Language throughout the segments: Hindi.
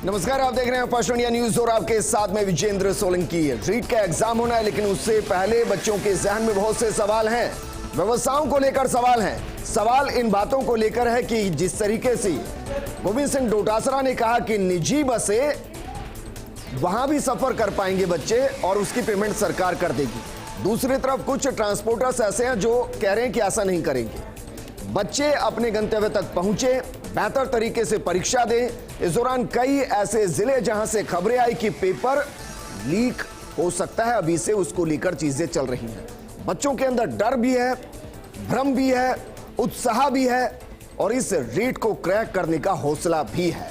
नमस्कार, आप देख रहे हैं फर्स्ट इंडिया न्यूज और आपके साथ में विजेंद्र सोलंकी। रीट का एग्जाम होना है, लेकिन उससे पहले बच्चों के जहन में बहुत से सवाल हैं। व्यवस्थाओं को लेकर सवाल हैं। सवाल इन बातों को लेकर है कि जिस तरीके से गोविंद सिंह डोटासरा ने कहा कि निजी बसें वहां भी सफर कर पाएंगे बच्चे और उसकी पेमेंट सरकार कर देगी। दूसरी तरफ कुछ ट्रांसपोर्टर्स ऐसे हैं जो कह रहे हैं कि ऐसा नहीं करेंगे। बच्चे अपने गंतव्य तक पहुंचे, बेहतर तरीके से परीक्षा दें। इस दौरान कई ऐसे जिले जहां से खबरें आई कि पेपर लीक हो सकता है, अभी से उसको लेकर चीजें चल रही हैं। बच्चों के अंदर डर भी है, भ्रम भी है, उत्साह भी है और इस रीट को क्रैक करने का हौसला भी है।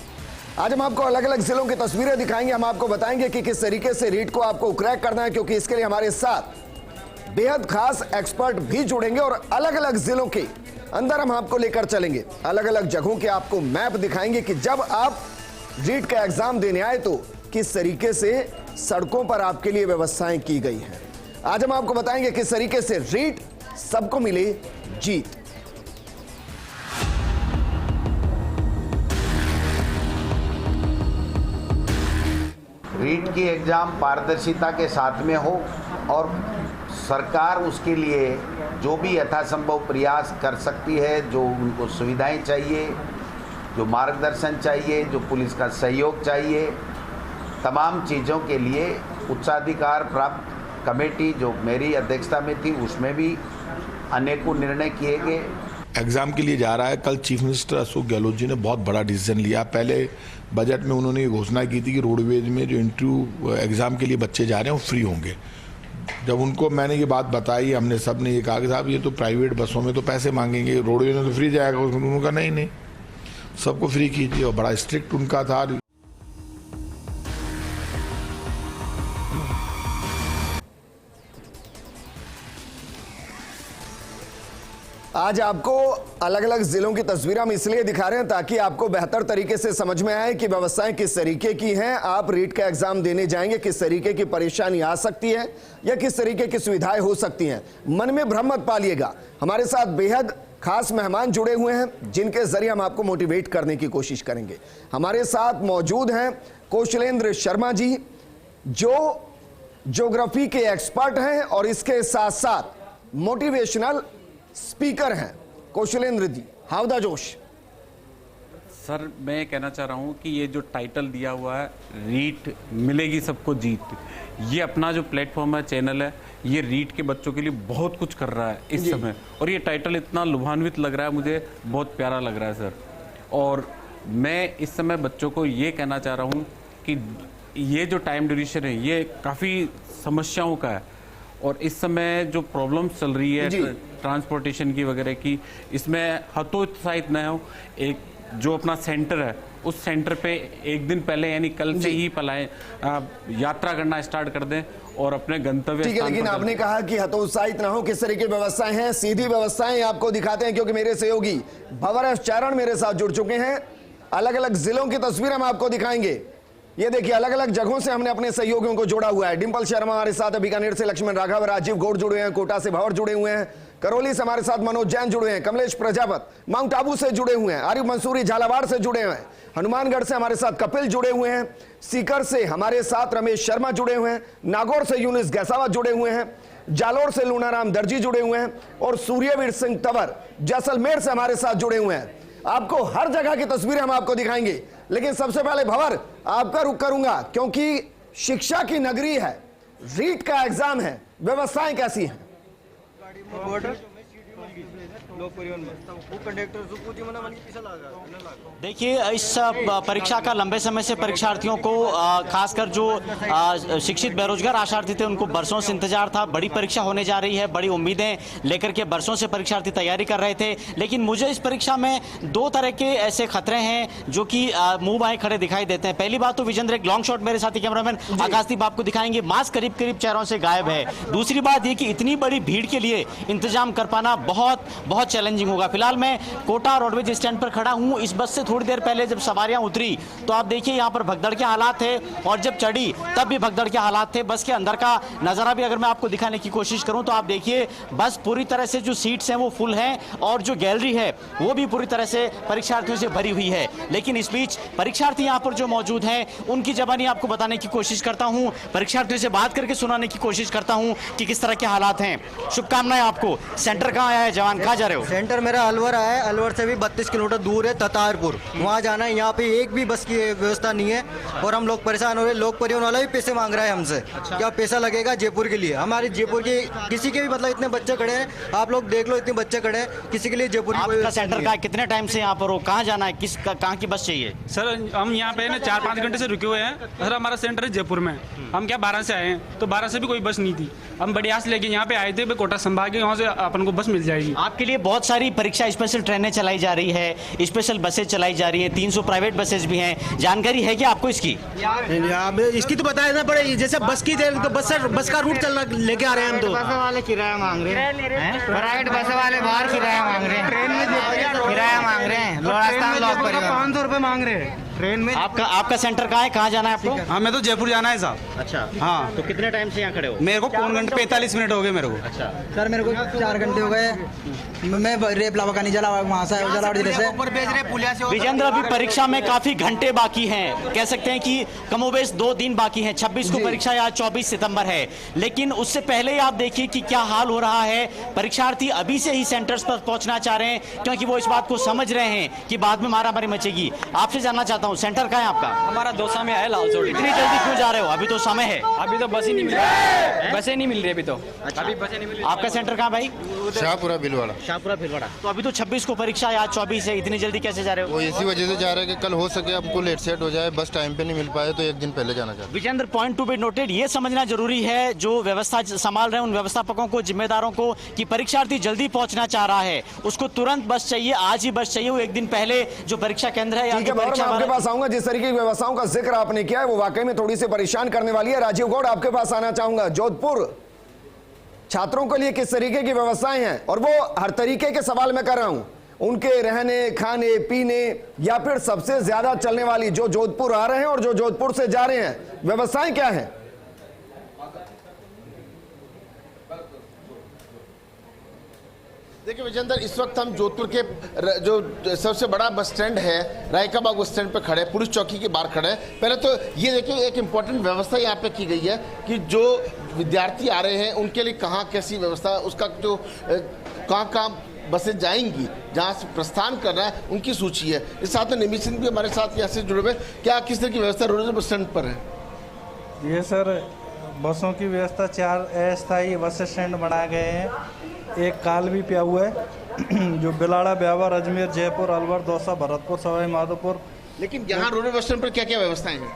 आज हम आपको अलग अलग जिलों की तस्वीरें दिखाएंगे। हम आपको बताएंगे कि किस तरीके से रीट को आपको क्रैक करना है, क्योंकि इसके लिए हमारे साथ बेहद खास एक्सपर्ट भी जुड़ेंगे और अलग अलग जिलों के अंदर हम आपको लेकर चलेंगे। अलग अलग जगहों के आपको मैप दिखाएंगे कि जब आप रीट का एग्जाम देने आए तो किस तरीके से सड़कों पर आपके लिए व्यवस्थाएं की गई हैं। आज हम आपको बताएंगे किस तरीके से रीट सबको मिले जीत। रीट की एग्जाम पारदर्शिता के साथ में हो और सरकार उसके लिए जो भी यथासंभव प्रयास कर सकती है, जो उनको सुविधाएं चाहिए, जो मार्गदर्शन चाहिए, जो पुलिस का सहयोग चाहिए, तमाम चीज़ों के लिए उच्चाधिकार प्राप्त कमेटी जो मेरी अध्यक्षता में थी उसमें भी अनेकों निर्णय किए गए। एग्ज़ाम के लिए जा रहा है। कल चीफ मिनिस्टर अशोक गहलोत जी ने बहुत बड़ा डिसीजन लिया। पहले बजट में उन्होंने ये घोषणा की थी कि रोडवेज में जो इंटरव्यू एग्ज़ाम के लिए बच्चे जा रहे हैं वो फ्री होंगे। जब उनको मैंने ये बात बताई, हमने सब ने ये कहा कि साहब ये तो प्राइवेट बसों में तो पैसे मांगेंगे, रोडवेज में तो फ्री जाएगा। उन्होंने कहा नहीं, सबको फ्री कीजिए और बड़ा स्ट्रिक्ट उनका था। आज आपको अलग अलग जिलों की तस्वीरें हम इसलिए दिखा रहे हैं ताकि आपको बेहतर तरीके से समझ में आए कि व्यवस्थाएं किस तरीके की हैं। आप रीट का एग्जाम देने जाएंगे, किस तरीके की परेशानी आ सकती है या किस तरीके की सुविधाएं हो सकती हैं। मन में भ्रम मत पालिएगा। हमारे साथ बेहद खास मेहमान जुड़े हुए हैं जिनके जरिए हम आपको मोटिवेट करने की कोशिश करेंगे। हमारे साथ मौजूद हैं कौशलेंद्र शर्मा जी, जो ज्योग्राफी के एक्सपर्ट हैं और इसके साथ साथ मोटिवेशनल स्पीकर हैं। कौशलेंद्र जी, हाउ द जोश। सर, मैं कहना चाह रहा हूं कि ये जो टाइटल दिया हुआ है, रीट मिलेगी सबको जीत, ये अपना जो प्लेटफॉर्म है, चैनल है, ये रीट के बच्चों के लिए बहुत कुछ कर रहा है इस समय। और ये टाइटल इतना लुभान्वित लग रहा है, मुझे बहुत प्यारा लग रहा है सर। और मैं इस समय बच्चों को ये कहना चाह रहा हूँ कि ये जो टाइम ड्यूरेशन है ये काफ़ी समस्याओं का है और इस समय जो प्रॉब्लम्स चल रही है ट्रांसपोर्टेशन की वगैरह की, इसमें हतोत्साहित न हो। एक जो अपना सेंटर है उस सेंटर पे एक दिन पहले यानी कल से ही यात्रा करना स्टार्ट कर दें और अपने गंतव्य। ठीक है, लेकिन आपने कहा कि हतोत्साहित ना हो। किस तरह की व्यवस्थाएं हैं, सीधी व्यवस्थाएं आपको दिखाते हैं, क्योंकि मेरे सहयोगी भंवर एस चारण मेरे साथ जुड़ चुके हैं। अलग अलग जिलों की तस्वीर हम आपको दिखाएंगे। ये देखिए, अलग अलग जगहों से हमने अपने सहयोगियों को जोड़ा हुआ है। डिंपल शर्मा हमारे साथ, बीकानेर से लक्ष्मण राघव, राजीव गौड़ जुड़े हैं, कोटा से भंवर जुड़े हुए हैं, करौली से हमारे साथ मनोज जैन जुड़े हैं, कमलेश प्रजापत माउंट आबू से जुड़े हुए हैं, आरिफ मंसूरी झालावाड़ से जुड़े हुए हैं, हनुमानगढ़ से हमारे साथ कपिल जुड़े हुए हैं, सीकर से हमारे साथ रमेश शर्मा जुड़े हुए हैं, नागौर से यूनिस गैसावा जुड़े हुए हैं, जालोर से लूनाराम दर्जी जुड़े हुए हैं और सूर्यवीर सिंह तंवर जैसलमेर से हमारे साथ जुड़े हुए हैं। आपको हर जगह की तस्वीरें हम आपको दिखाएंगे, लेकिन सबसे पहले भंवर आपका रुख करूंगा, क्योंकि शिक्षा की नगरी है, रीट का एग्जाम है, व्यवस्थाएं कैसी हैं? देखिए, इस परीक्षा का लंबे समय से परीक्षार्थियों को, खासकर जो शिक्षित बेरोजगार आशार्थी थे, उनको बरसों से इंतजार था। बड़ी परीक्षा होने जा रही है, बड़ी उम्मीदें लेकर के बरसों से परीक्षार्थी तैयारी कर रहे थे। लेकिन मुझे इस परीक्षा में दो तरह के ऐसे खतरे हैं जो कि मुंह बाएं खड़े दिखाई देते हैं। पहली बात तो विजेंद्र, एक लॉन्ग शॉट मेरे साथी कैमरामैन आकाशदीप आपको दिखाएंगे, मास्क करीब करीब चेहरों से गायब है। दूसरी बात ये कि इतनी बड़ी भीड़ के लिए इंतजाम कर पाना बहुत बहुत चैलेंजिंग होगा। फिलहाल मैं कोटा रोडवेज स्टैंड पर खड़ा हूँ। इस बस से थोड़ी देर पहले जब सवारियां उतरी तो आप देखिए यहाँ पर भगदड़ के हालात थे, और जब चढ़ी तब भी भगदड़ के हालात थे। बस के अंदर का नज़ारा भी अगर मैं आपको दिखाने की कोशिश करूँ तो आप देखिए बस पूरी तरह से जो सीट्स हैं वो फुल हैं, और जो गैलरी है वो भी पूरी तरह से परीक्षार्थियों से भरी हुई है। लेकिन इस बीच परीक्षार्थी यहाँ पर जो मौजूद हैं उनकी ज़बानी आपको बताने की कोशिश करता हूँ, परीक्षार्थियों से बात करके सुनाने की कोशिश करता हूँ कि किस तरह के हालात हैं। शुभकामनाएं आपको। सेंटर कहाँ आया है जवान, कहाँ जा रहे हो? सेंटर मेरा अलवर है, अलवर से भी 32 किलोमीटर दूर है ततारपुर, वहाँ जाना है। यहाँ पे एक भी बस की व्यवस्था नहीं है और हम लोग परेशान हो रहे हैं। लोक परिवहन वाला भी पैसे मांग रहा है हमसे। क्या पैसा लगेगा जयपुर के लिए? हमारे जयपुर के किसी के भी मतलब इतने बच्चे खड़े हैं, आप लोग देख लो, इतने बच्चे खड़े हैं, किसी के लिए जयपुर आपका सेंटर का कितने टाइम से यहाँ पर हो, कहाँ जाना है, किस कहाँ की बस चाहिए? सर हम यहाँ पे ना 4-5 घंटे से रुके हुए हैं। सर हमारा सेंटर है जयपुर में, हम क्या 12 से आए हैं, तो 12 से भी कोई बस नहीं थी। हम बड़ी आस लेके यहाँ पे आए थे, कोटा संभाग के, वहाँ से अपन को बस मिल जाएगी। आपके लिए बहुत सारी परीक्षा स्पेशल ट्रेनें चलाई जा रही है, स्पेशल बसें चलाई जा रही हैं, 300 प्राइवेट बसेस भी हैं। जानकारी है क्या आपको इसकी? इसकी तो बताया पड़े, जैसे बस की तो बस का रूट चलना लेके आ रहे हैं हम। तो बस वाले किराया मांग रहे हैं, प्राइवेट बस वाले बाहर किराया मांग रहे हैं, ट्रेन में किराया मांग रहे हैं, लोरास्तान लोक परिवहन 500 रुपए मांग रहे हैं ट्रेन में। आपका सेंटर कहाँ है, कहाँ जाना है आपको? हमें तो जयपुर जाना है साहब। अच्छा, हाँ। तो कितने टाइम से यहाँ खड़े हो? मेरे को 4 घंटे 45 मिनट हो गए मेरे को। अच्छा सर मेरे को 4 घंटे हो गए। मैं रेप लावा का नहीं जला, वहाँ से जिले से विजेंद्र, अभी परीक्षा में काफी घंटे बाकी हैं, कह सकते हैं कि कमोबेश 2 दिन बाकी हैं। 26 को परीक्षा या 24 सितंबर है, लेकिन उससे पहले आप देखिए कि क्या हाल हो रहा है। परीक्षार्थी अभी से ही सेंटर्स पर पहुंचना चाह रहे हैं, क्योंकि वो इस बात को समझ रहे हैं कि बाद में मारामारी मचेगी। आपसे जानना चाहता हूँ, सेंटर कहाँ है आपका? हमारा दौसा में है, लाल चौड़ी। इतनी जल्दी क्यों जा रहे हो? अभी तो समय है। अभी तो बस ही नहीं मिल रही है, बसें नहीं मिल रही अभी तो। अभी बसें नहीं मिल रही। आपका सेंटर कहाँ भाई? शाहपुरा भीलवाड़ा। शाहपुरा भीलवाड़ा। तो अभी तो 26 को परीक्षा या 24 है, इतनी जल्दी कैसे जा रहे हो? वो इसी वजह से जा रहे हैं कि कल हो सके हमको लेट सेट हो जाए, बस टाइम पे नहीं मिल पाए तो एक दिन पहले जाना चाहते हैं। Vijendra, point to be noted, ये समझना जरूरी है जो व्यवस्था संभाल रहे हैं उन व्यवस्थापकों को, जिम्मेदारों को, कि परीक्षार्थी जल्दी पहुंचना चाह रहा है, उसको तुरंत बस चाहिए, आज ही बस चाहिए। वो एक दिन पहले जो परीक्षा केंद्र है, ठीक है, मैं आपके पास आऊंगा। जिस तरीके की व्यवस्थाओं का जिक्र आपने किया है वो वाकई में थोड़ी सी परेशान करने वाली है। राजीव गौड़, आपके पास आना चाहूंगा। जोधपुर छात्रों के लिए किस तरीके की व्यवस्थाएं हैं? और वो हर तरीके के सवाल मैं कर रहा हूं, उनके रहने, खाने, पीने, या फिर सबसे ज्यादा चलने वाली जो जोधपुर आ रहे हैं और जो जोधपुर से जा रहे हैं, व्यवस्थाएं क्या हैं? देखिए विजेंद्र, इस वक्त हम जोधपुर के जो सबसे बड़ा बस स्टैंड है रायकाबाग बस स्टैंड पर खड़े, पुलिस चौकी के बाहर खड़े हैं। पहले तो ये देखिए, एक इम्पॉर्टेंट व्यवस्था यहाँ पे की गई है कि जो विद्यार्थी आ रहे हैं उनके लिए कहाँ कैसी व्यवस्था, उसका जो कहाँ बसें जाएंगी, जहाँ से प्रस्थान कर रहा है, उनकी सूची है। इस साथ में निमित सिंह भी हमारे साथ यहाँ से जुड़े हुए। क्या किस तरह की व्यवस्था रोड बस स्टैंड पर है? ये सर बसों की व्यवस्था 4 अस्थायी बस स्टैंड बनाए गए हैं। एक काल भी पिया हुआ है जो बिलाड़ा, ब्यावर, अजमेर, जयपुर, अलवर, दौसा, भरतपुर, सवाई माधोपुर। लेकिन यहाँ रोड बस स्टैंड पर क्या क्या व्यवस्थाएं हैं?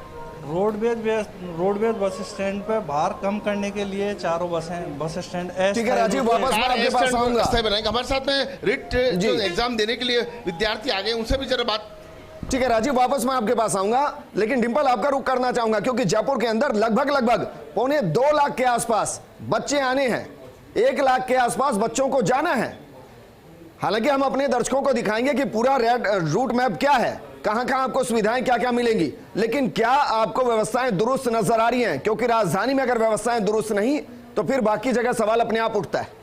रोडवेज बस स्टैंड पे भार कम करने के लिए 4 बस स्टैंड। ठीक है राजीव, वापस मैं आपके पास आऊंगा। हमारे साथ में रिट जो एग्जाम देने के लिए विद्यार्थी आ गए, उनसे भी जरा बात। ठीक है राजीव, वापस मैं आपके पास आऊंगा, लेकिन डिंपल आपका रुख करना चाहूंगा, क्योंकि जयपुर के अंदर लगभग 1.25 लाख के आसपास बच्चे आने हैं। 1 लाख के आसपास बच्चों को जाना है। हालांकि हम अपने दर्शकों को दिखाएंगे कि पूरा रूट मैप क्या है, कहां कहां आपको सुविधाएं क्या क्या मिलेंगी, लेकिन क्या आपको व्यवस्थाएं दुरुस्त नजर आ रही हैं? क्योंकि राजधानी में अगर व्यवस्थाएं दुरुस्त नहीं तो फिर बाकी जगह सवाल अपने आप उठता है।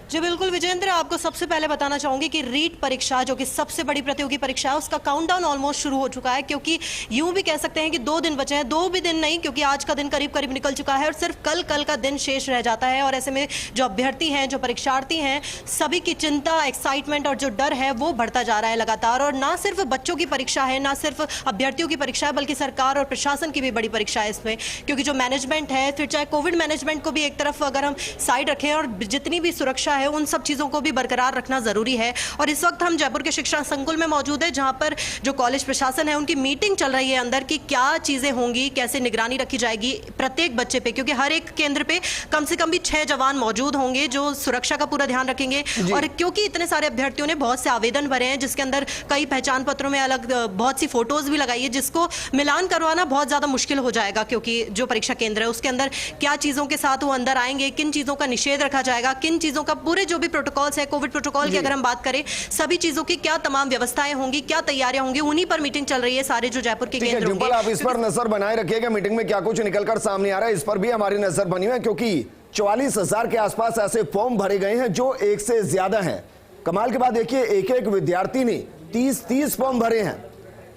जी बिल्कुल विजेंद्र, आपको सबसे पहले बताना चाहूंगी कि रीट परीक्षा जो कि सबसे बड़ी प्रतियोगी परीक्षा है, उसका काउंटडाउन ऑलमोस्ट शुरू हो चुका है, क्योंकि यूं भी कह सकते हैं कि 2 दिन बचे हैं। 2 भी दिन नहीं, क्योंकि आज का दिन करीब निकल चुका है और सिर्फ कल का दिन शेष रह जाता है। और ऐसे में जो अभ्यर्थी हैं, जो परीक्षार्थी हैं, सभी की चिंता, एक्साइटमेंट और जो डर है वो बढ़ता जा रहा है लगातार। और ना सिर्फ बच्चों की परीक्षा है, ना सिर्फ अभ्यर्थियों की परीक्षा है, बल्कि सरकार और प्रशासन की भी बड़ी परीक्षा है इसमें। क्योंकि जो मैनेजमेंट है, फिर चाहे कोविड मैनेजमेंट को भी एक तरफ अगर हम साइड रखें, और जितनी भी सुरक्षा है है उन सब चीज़ों को भी बरकरार रखना ज़रूरी है। और इस वक्त हम जयपुर के शिक्षा संकुल में मौजूद है, जहाँ पर जो कॉलेज प्रशासन है उनकी मीटिंग चल रही है अंदर की क्या चीज़ें होंगी, कैसे निगरानी रखी जाएगी प्रत्येक बच्चे पे, क्योंकि हर एक केंद्र पे कम से कम भी 6 जवान मौजूद होंगे जो सुरक्षा का पूरा ध्यान रखेंगे। और क्योंकि इतने सारे अभ्यर्थियों ने बहुत से आवेदन भरे हैं जिसके अंदर कई पहचान पत्रों में अलग बहुत सी फोटोज भी लगाई है, जिसको मिलान करवाना बहुत ज्यादा मुश्किल हो जाएगा, क्योंकि जो परीक्षा केंद्र है उसके अंदर क्या चीजों के साथ वो अंदर आएंगे, किन चीजों का निषेध रखा जाएगा, किन चीजों का पूरे जो भी प्रोटोकॉल्स है कोविड प्रोटोकॉल की अगर हम बात करें सभी चीजों की क्या तमाम व्यवस्थाएं होंगी, क्या तैयारियां होंगी, उन्हीं पर मीटिंग चल रही है सारे जो जयपुर के केंद्र होंगे। आप इस पर नजर बनाए रखिएगा मीटिंग में क्या कुछ निकलकर सामने आ रहा है, इस पर भी हमारी नजर बनी हुई है, क्योंकि 44,000 के आसपास ऐसे फॉर्म भरे गए हैं जो एक से ज्यादा हैं। कमाल की बात देखिए, एक एक विद्यार्थी ने 30 फॉर्म भरे हैं।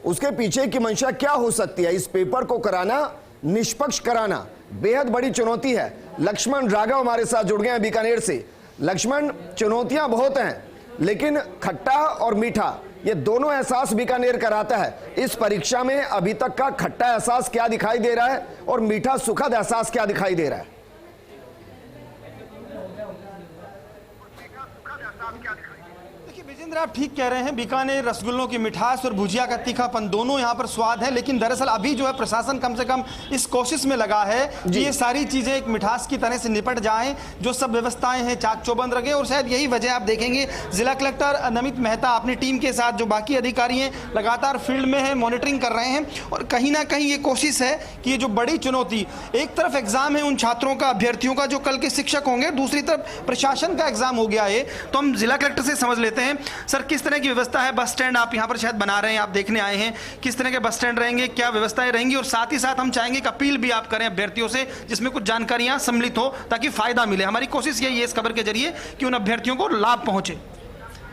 उसके पीछे की मंशा क्या हो सकती है? इस पेपर को कराना, निष्पक्ष कराना बेहद बड़ी चुनौती है। लक्ष्मण राघव हमारे साथ जुड़ गए हैं बीकानेर से। लक्ष्मण, चुनौतियां बहुत हैं, लेकिन खट्टा और मीठा ये दोनों एहसास बीकानेर कराता है। इस परीक्षा में अभी तक का खट्टा एहसास क्या दिखाई दे रहा है और मीठा सुखद एहसास क्या दिखाई दे रहा है? विजेंद्र, आप ठीक कह रहे हैं, बीकानेर रसगुल्लों की मिठास और भुजिया का तीखापन दोनों यहाँ पर स्वाद है, लेकिन दरअसल अभी जो है प्रशासन कम से कम इस कोशिश में लगा है कि ये सारी चीजें एक मिठास की तरह से निपट जाएं, जो सब व्यवस्थाएं हैं चाक चौबंद रखें। और शायद यही वजह आप देखेंगे जिला कलेक्टर नमित मेहता अपनी टीम के साथ जो बाकी अधिकारी हैं लगातार फील्ड में है, मॉनिटरिंग कर रहे हैं। और कहीं ना कहीं ये कोशिश है कि ये जो बड़ी चुनौती, एक तरफ एग्जाम है उन छात्रों का, अभ्यर्थियों का जो कल के शिक्षक होंगे, दूसरी तरफ प्रशासन का एग्जाम हो गया है। तो हम जिला कलेक्टर से समझ लेते हैं, सर किस तरह की व्यवस्था है? बस स्टैंड आप यहाँ पर शायद बना रहे हैं, आप देखने आए हैं, किस तरह के बस स्टैंड रहेंगे, क्या व्यवस्थाएं रहेंगी? और साथ ही साथ हम चाहेंगे कि अपील भी आप करें अभ्यर्थियों से जिसमें कुछ जानकारियां सम्मिलित हो ताकि फायदा मिले। हमारी कोशिश यही है इस खबर के जरिए कि उन अभ्यर्थियों को लाभ पहुंचे।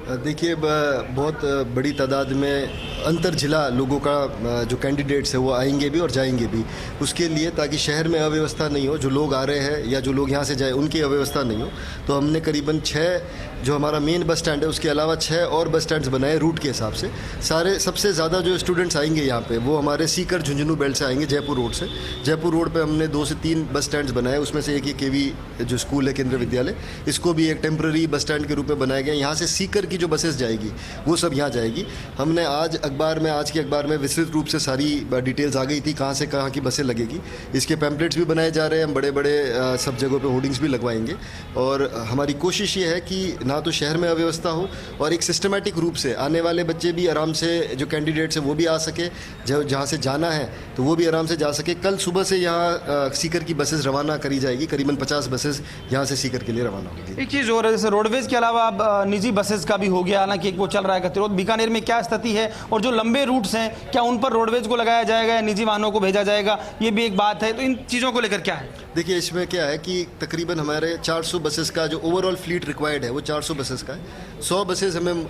देखिए, बहुत बड़ी तादाद में अंतर जिला लोगों का जो कैंडिडेट्स है वो आएंगे भी और जाएंगे भी, उसके लिए ताकि शहर में अव्यवस्था नहीं हो, जो लोग आ रहे हैं या जो लोग यहाँ से जाए उनकी अव्यवस्था नहीं हो। तो हमने करीबन 6 जो हमारा मेन बस स्टैंड है उसके अलावा 6 और बस स्टैंड्स बनाए रूट के हिसाब से। सारे सबसे ज़्यादा जो स्टूडेंट्स आएंगे यहाँ पे वो हमारे सीकर झुंझुनू बेल्ट से आएंगे, जयपुर रोड से। जयपुर रोड पे हमने 2 से 3 बस स्टैंड्स बनाए, उसमें से एक ये केवी जो स्कूल है केंद्रीय विद्यालय, इसको भी एक टेम्प्रेरी बस स्टैंड के रूप में बनाया गया। यहाँ से सीकर की जो बसेस जाएगी वो सब यहाँ जाएगी। हमने आज के अखबार में विस्तृत रूप से सारी डिटेल्स आ गई थी कहाँ से कहाँ की बसें लगेगी। इसके पैम्पलेट्स भी बनाए जा रहे हैं, हम बड़े बड़े सब जगहों पे होर्डिंग्स भी लगवाएंगे। और हमारी कोशिश ये है कि ना तो शहर में अव्यवस्था हो और एक सिस्टमेटिक रूप से आने वाले बच्चे भी आराम से, जो कैंडिडेट्स हैं वो भी आ सके, जहाँ से जाना है तो वो भी आराम से जा सके। कल सुबह से यहाँ सीकर की बसेस रवाना करी जाएगी, करीबन 50 बसेस यहाँ से सीकर के लिए रवाना होगी। एक चीज़ और, जैसे रोडवेज के अलावा अब निजी बसेस का भी हो गया, हालांकि एक वो चल रहा है गतिरोध। बीकानेर में क्या स्थिति है और जो लंबे रूट्स हैं क्या उन पर रोडवेज को लगाया जाएगा या निजी वाहनों को भेजा जाएगा, ये भी एक बात है। तो इन चीज़ों को लेकर क्या है? देखिए, इसमें क्या है कि तकरीबन हमारे 400 बसेस का जो ओवरऑल फ्लीट रिक्वायर्ड है वो 400 बसेस का है। 100 बसेस हमें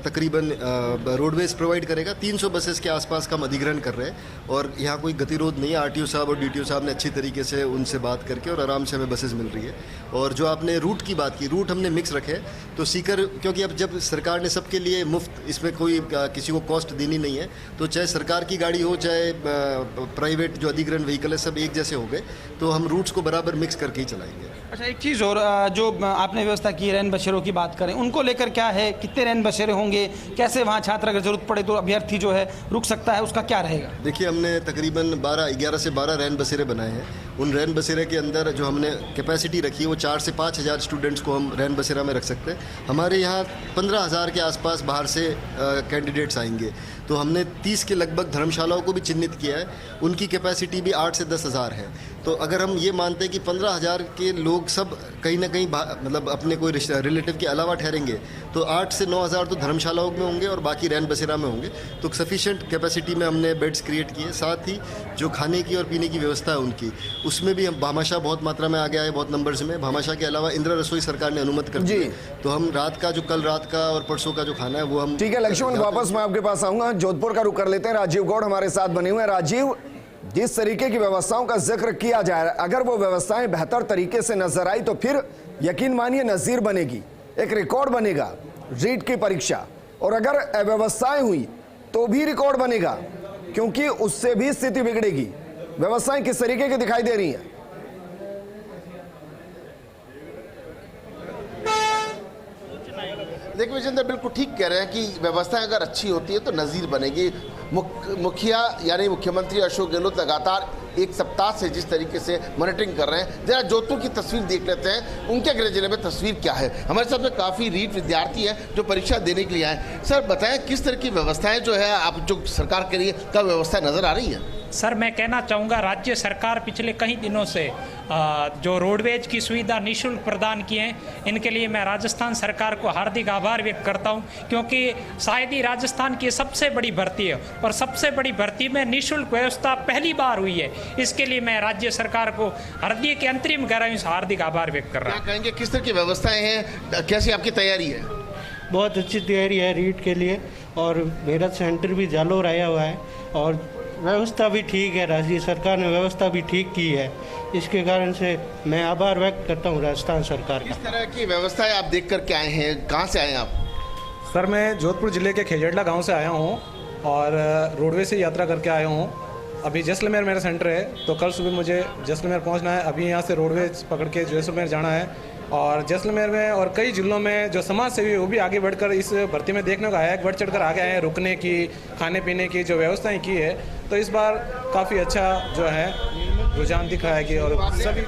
तकरीबन रोडवेज प्रोवाइड करेगा। 300 बसेस के आसपास का हम अधिग्रहण कर रहे हैं और यहाँ कोई गतिरोध नहीं है। आरटीओ साहब और डीटीओ साहब ने अच्छी तरीके से उनसे बात करके और आराम से हमें बसेस मिल रही है। और जो आपने रूट की बात की, रूट हमने मिक्स रखे, तो सीकर, क्योंकि अब जब सरकार ने सबके लिए मुफ्त, इसमें कोई किसी को कॉस्ट देनी नहीं है, तो चाहे सरकार की गाड़ी हो चाहे प्राइवेट जो अधिग्रहण व्हीकल है सब एक जैसे हो गए, तो हम रूट्स को बराबर मिक्स करके ही चलाएंगे। अच्छा, एक चीज़ और, जो आपने व्यवस्था की रैन बसेरों की बात करें, उनको लेकर क्या है? कितने रैन बसेरे होंगे? कैसे वहाँ छात्र अगर जरूरत पड़े तो अभ्यर्थी जो है रुक सकता है, उसका क्या रहेगा? देखिए, हमने तकरीबन 11 से 12 रैन बसेरे बनाए हैं। उन रैन बसेरे के अंदर जो हमने कैपेसिटी रखी है वो 4 से 5 हज़ार स्टूडेंट्स को हम रैन बसेरा में रख सकते हैं। हमारे यहाँ 15,000 के आसपास बाहर से कैंडिडेट्स आएंगे, तो हमने 30 के लगभग धर्मशालाओं को भी चिन्हित किया है। उनकी कैपेसिटी भी 8 से 10 हज़ार है। तो अगर हम ये मानते हैं कि 15,000 के लोग सब कहीं ना कहीं मतलब अपने कोई रिलेटिव के अलावा ठहरेंगे, तो 8 से 9 हज़ार तो धर्मशालाओं में होंगे और बाकी रैन बसेरा में होंगे। तो सफिशेंट कैपेसिटी में हमने बेड्स क्रिएट किए। साथ ही जो खाने की और पीने की व्यवस्था है उनकी, उसमें भी हम भामाशाह बहुत मात्रा में आ गया है, बहुत नंबर्स में। भामाशाह के अलावा इंदिरा रसोई सरकार ने अनुमति कर दी है, तो हम रात का जो कल रात का और परसों का जो खाना है वो हम। ठीक है लक्ष्मण, वापस मैं आपके पास आऊंगा। जोधपुर का रुख कर लेते हैं, राजीव गौड़ हमारे साथ बने हुए हैं। राजीव, जिस तरीके की व्यवस्थाओं का जिक्र किया जा रहा है, अगर वो व्यवस्थाएं बेहतर तरीके से नजर आई तो फिर यकीन मानिए नजीर बनेगी, एक रिकॉर्ड बनेगा रीट की परीक्षा। और अगर अव्यवस्थाएं हुई तो भी रिकॉर्ड बनेगा, क्योंकि उससे भी स्थिति बिगड़ेगी। व्यवस्थाएं किस तरीके की दिखाई दे रही हैं? देखिए विजेंद्र बिल्कुल ठीक कह रहे हैं कि व्यवस्थाएं अगर अच्छी होती है तो नज़ीर बनेगी। मुखिया यानी मुख्यमंत्री अशोक गहलोत लगातार एक सप्ताह से जिस तरीके से मॉनिटरिंग कर रहे हैं, जरा जोधपुर की तस्वीर देख लेते हैं, उनके गृह जिले में तस्वीर क्या है। हमारे साथ में काफ़ी रीट विद्यार्थी हैं जो परीक्षा देने के लिए आए। सर बताएं किस तरह की व्यवस्थाएं जो है आप जो सरकार के लिए क्या व्यवस्था नज़र आ रही है? सर मैं कहना चाहूँगा राज्य सरकार पिछले कई दिनों से जो रोडवेज की सुविधा निःशुल्क प्रदान किए हैं, इनके लिए मैं राजस्थान सरकार को हार्दिक आभार व्यक्त करता हूं, क्योंकि शायद ही राजस्थान की सबसे बड़ी भर्ती है और सबसे बड़ी भर्ती में निःशुल्क व्यवस्था पहली बार हुई है। इसके लिए मैं राज्य सरकार को हृदय के अंतरिम गहराइयों से हार्दिक आभार व्यक्त कर रहा हूँ। कहेंगे किस तरह की व्यवस्थाएँ हैं, कैसी आपकी तैयारी है? बहुत अच्छी तैयारी है रीट के लिए, और मेरा सेंटर भी जालोर आया हुआ है और व्यवस्था भी ठीक है। राज्य सरकार ने व्यवस्था भी ठीक की है, इसके कारण से मैं आभार व्यक्त करता हूँ राजस्थान सरकार का। किस तरह की व्यवस्थाएं आप देख करके आए हैं, कहाँ से आए हैं आप? सर मैं जोधपुर ज़िले के खेजड़ला गांव से आया हूँ और रोडवे से यात्रा करके आया हूँ। अभी जैसलमेर मेरा सेंटर है, तो कल सुबह मुझे जैसलमेर पहुँचना है। अभी यहाँ से रोडवेज पकड़ के जैसलमेर जाना है, और जैसलमेर में और कई जिलों में जो समाज सेवी वो भी आगे बढ़कर इस भर्ती में देखने को आया है, बढ़ चढ़ कर आगे आए हैं। रुकने की, खाने पीने की जो व्यवस्थाएं की है, तो इस बार काफ़ी अच्छा जो है रुझान दिखाएगी। और सभी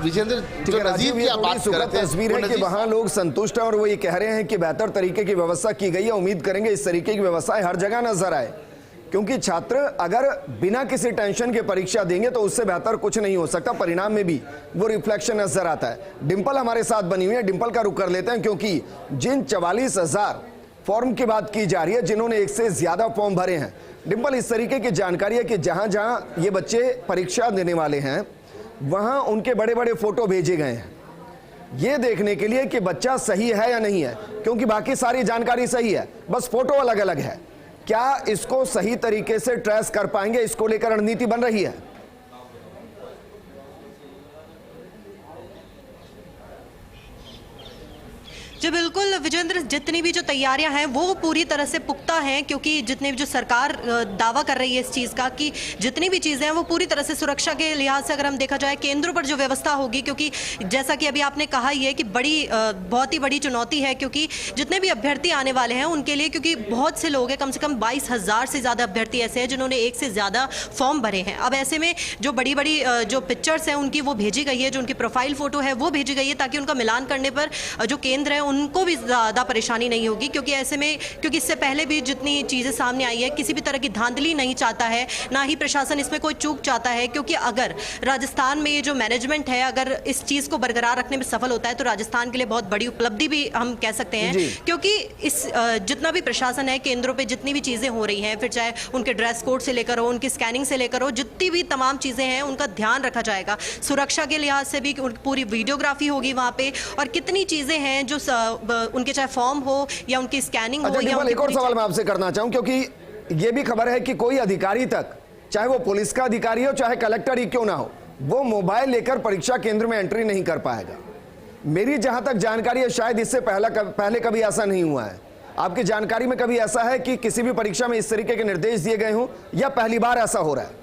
विजेंद्र राजीव की बात सुखद तस्वीर है कि वहाँ लोग संतुष्ट हैं और वो ये कह रहे हैं कि बेहतर तरीके की व्यवस्था की गई है। उम्मीद करेंगे इस तरीके की व्यवस्थाएं हर जगह नजर आए, क्योंकि छात्र अगर बिना किसी टेंशन के परीक्षा देंगे तो उससे बेहतर कुछ नहीं हो सकता। परिणाम में भी वो रिफ्लेक्शन नजर आता है। डिंपल हमारे साथ बनी हुई है, डिंपल का रुख कर लेते हैं, क्योंकि जिन 44,000 फॉर्म की बात की जा रही है, जिन्होंने एक से ज्यादा फॉर्म भरे हैं, डिंपल इस तरीके की जानकारी है कि जहां जहां ये बच्चे परीक्षा देने वाले हैं वहां उनके बड़े बड़े फोटो भेजे गए हैं, ये देखने के लिए कि बच्चा सही है या नहीं है, क्योंकि बाकी सारी जानकारी सही है, बस फोटो अलग अलग है। क्या इसको सही तरीके से ट्रेस कर पाएंगे, इसको लेकर रणनीति बन रही है? जी बिल्कुल विजेंद्र, जितनी भी जो तैयारियां हैं वो पूरी तरह से पुख्ता हैं, क्योंकि जितने भी जो सरकार दावा कर रही है इस चीज़ का कि जितनी भी चीज़ें हैं वो पूरी तरह से सुरक्षा के लिहाज से अगर हम देखा जाए केंद्रों पर जो व्यवस्था होगी, क्योंकि जैसा कि अभी आपने कहा ही है कि बहुत ही बड़ी चुनौती है, क्योंकि जितने भी अभ्यर्थी आने वाले हैं उनके लिए, क्योंकि बहुत से लोग हैं, कम से कम 22,000 से ज़्यादा अभ्यर्थी ऐसे हैं जिन्होंने एक से ज़्यादा फॉर्म भरे हैं। अब ऐसे में जो बड़ी बड़ी जो पिक्चर्स हैं उनकी वो भेजी गई है, जो उनकी प्रोफाइल फ़ोटो है वो भेजी गई है, ताकि उनका मिलान करने पर जो केंद्र है उनको भी ज़्यादा परेशानी नहीं होगी। क्योंकि ऐसे में, क्योंकि इससे पहले भी जितनी चीज़ें सामने आई है, किसी भी तरह की धांधली नहीं चाहता है, ना ही प्रशासन इसमें कोई चूक चाहता है, क्योंकि अगर राजस्थान में ये जो मैनेजमेंट है अगर इस चीज़ को बरकरार रखने में सफल होता है तो राजस्थान के लिए बहुत बड़ी उपलब्धि भी हम कह सकते हैं। क्योंकि इस जितना भी प्रशासन है, केंद्रों पर जितनी भी चीज़ें हो रही हैं, फिर चाहे उनके ड्रेस कोड से लेकर हो, उनकी स्कैनिंग से लेकर हो, जितनी भी तमाम चीज़ें हैं उनका ध्यान रखा जाएगा। सुरक्षा के लिहाज से भी पूरी वीडियोग्राफी होगी वहाँ पे, और कितनी चीज़ें हैं जो उनके चाहे फॉर्म हो या उनकी स्कैनिंग हो या एक और सवाल मैं आपसे करना चाहूं, क्योंकि ये भी खबर है कि कोई अधिकारी तक, चाहे वो पुलिस का अधिकारी हो चाहे कलेक्टर ही क्यों ना हो, वो मोबाइल लेकर परीक्षा केंद्र में एंट्री नहीं कर पाएगा। मेरी जहां तक जानकारी है शायद इससे पहले कभी ऐसा नहीं हुआ है। आपकी जानकारी में कभी ऐसा है कि किसी भी परीक्षा में इस तरीके के निर्देश दिए गए हों, या पहली बार ऐसा हो रहा है?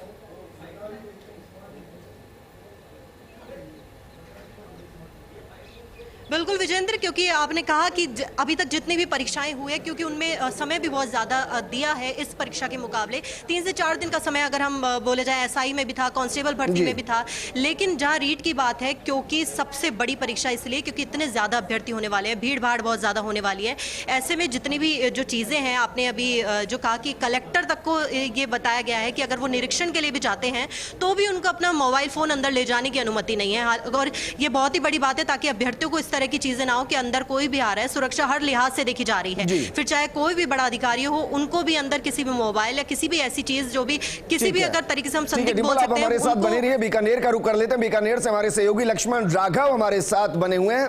बिल्कुल विजेंद्र, क्योंकि आपने कहा कि अभी तक जितनी भी परीक्षाएं हुई है, क्योंकि उनमें समय भी बहुत ज़्यादा दिया है इस परीक्षा के मुकाबले। 3 से 4 दिन का समय अगर हम बोले जाए, एसआई में भी था, कांस्टेबल भर्ती में भी था, लेकिन जहां रीट की बात है, क्योंकि सबसे बड़ी परीक्षा इसलिए क्योंकि इतने ज़्यादा अभ्यर्थी होने वाले हैं, भीड़ भाड़ बहुत ज़्यादा होने वाली है। ऐसे में जितनी भी जो चीज़ें हैं, आपने अभी जो कहा कि कलेक्टर तक को ये बताया गया है कि अगर वो निरीक्षण के लिए भी जाते हैं तो भी उनको अपना मोबाइल फ़ोन अंदर ले जाने की अनुमति नहीं है। और ये बहुत ही बड़ी बात है, ताकि अभ्यर्थियों को इस तरह की चीजें ना हो कि अंदर कोई भी आ रहा है। सुरक्षा हर लिहाज से देखी जा रही है, फिर चाहे कोई भी बड़ा अधिकारी हो, उनको भी अंदर किसी भी मोबाइल या किसी भी ऐसी चीज जो भी किसी भी अगर तरीके से हम संदिग्ध बोल सकते हैं। हमारे साथ बने रहिए, बीकानेर का रुख कर लेते हैं। बीकानेर से हमारे सहयोगी लक्ष्मण राघव हमारे साथ बने हुए हैं।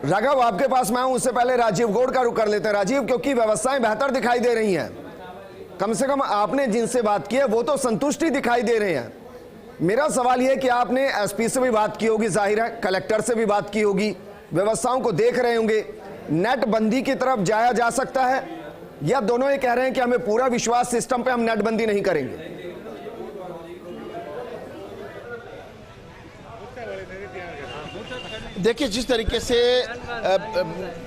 राघव, आपके पास मैं हूं, उससे पहले राजीव गौड़ का रुख कर लेते हैं। राजीव, क्योंकि व्यवस्थाएं बेहतर दिखाई दे रही हैं, कम से कम आपने जिनसे बात की है वो तो संतुष्टि दिखाई दे रहे हैं। मेरा सवाल यह है कि आपने एसपी से भी बात की होगी, जाहिर है कलेक्टर से भी बात की होगी, व्यवस्थाओं को देख रहे होंगे, नेट बंदी की तरफ जाया जा सकता है, या दोनों ये कह रहे हैं कि हमें पूरा विश्वास सिस्टम पे, हम नेट बंदी नहीं करेंगे? देखिए, जिस तरीके से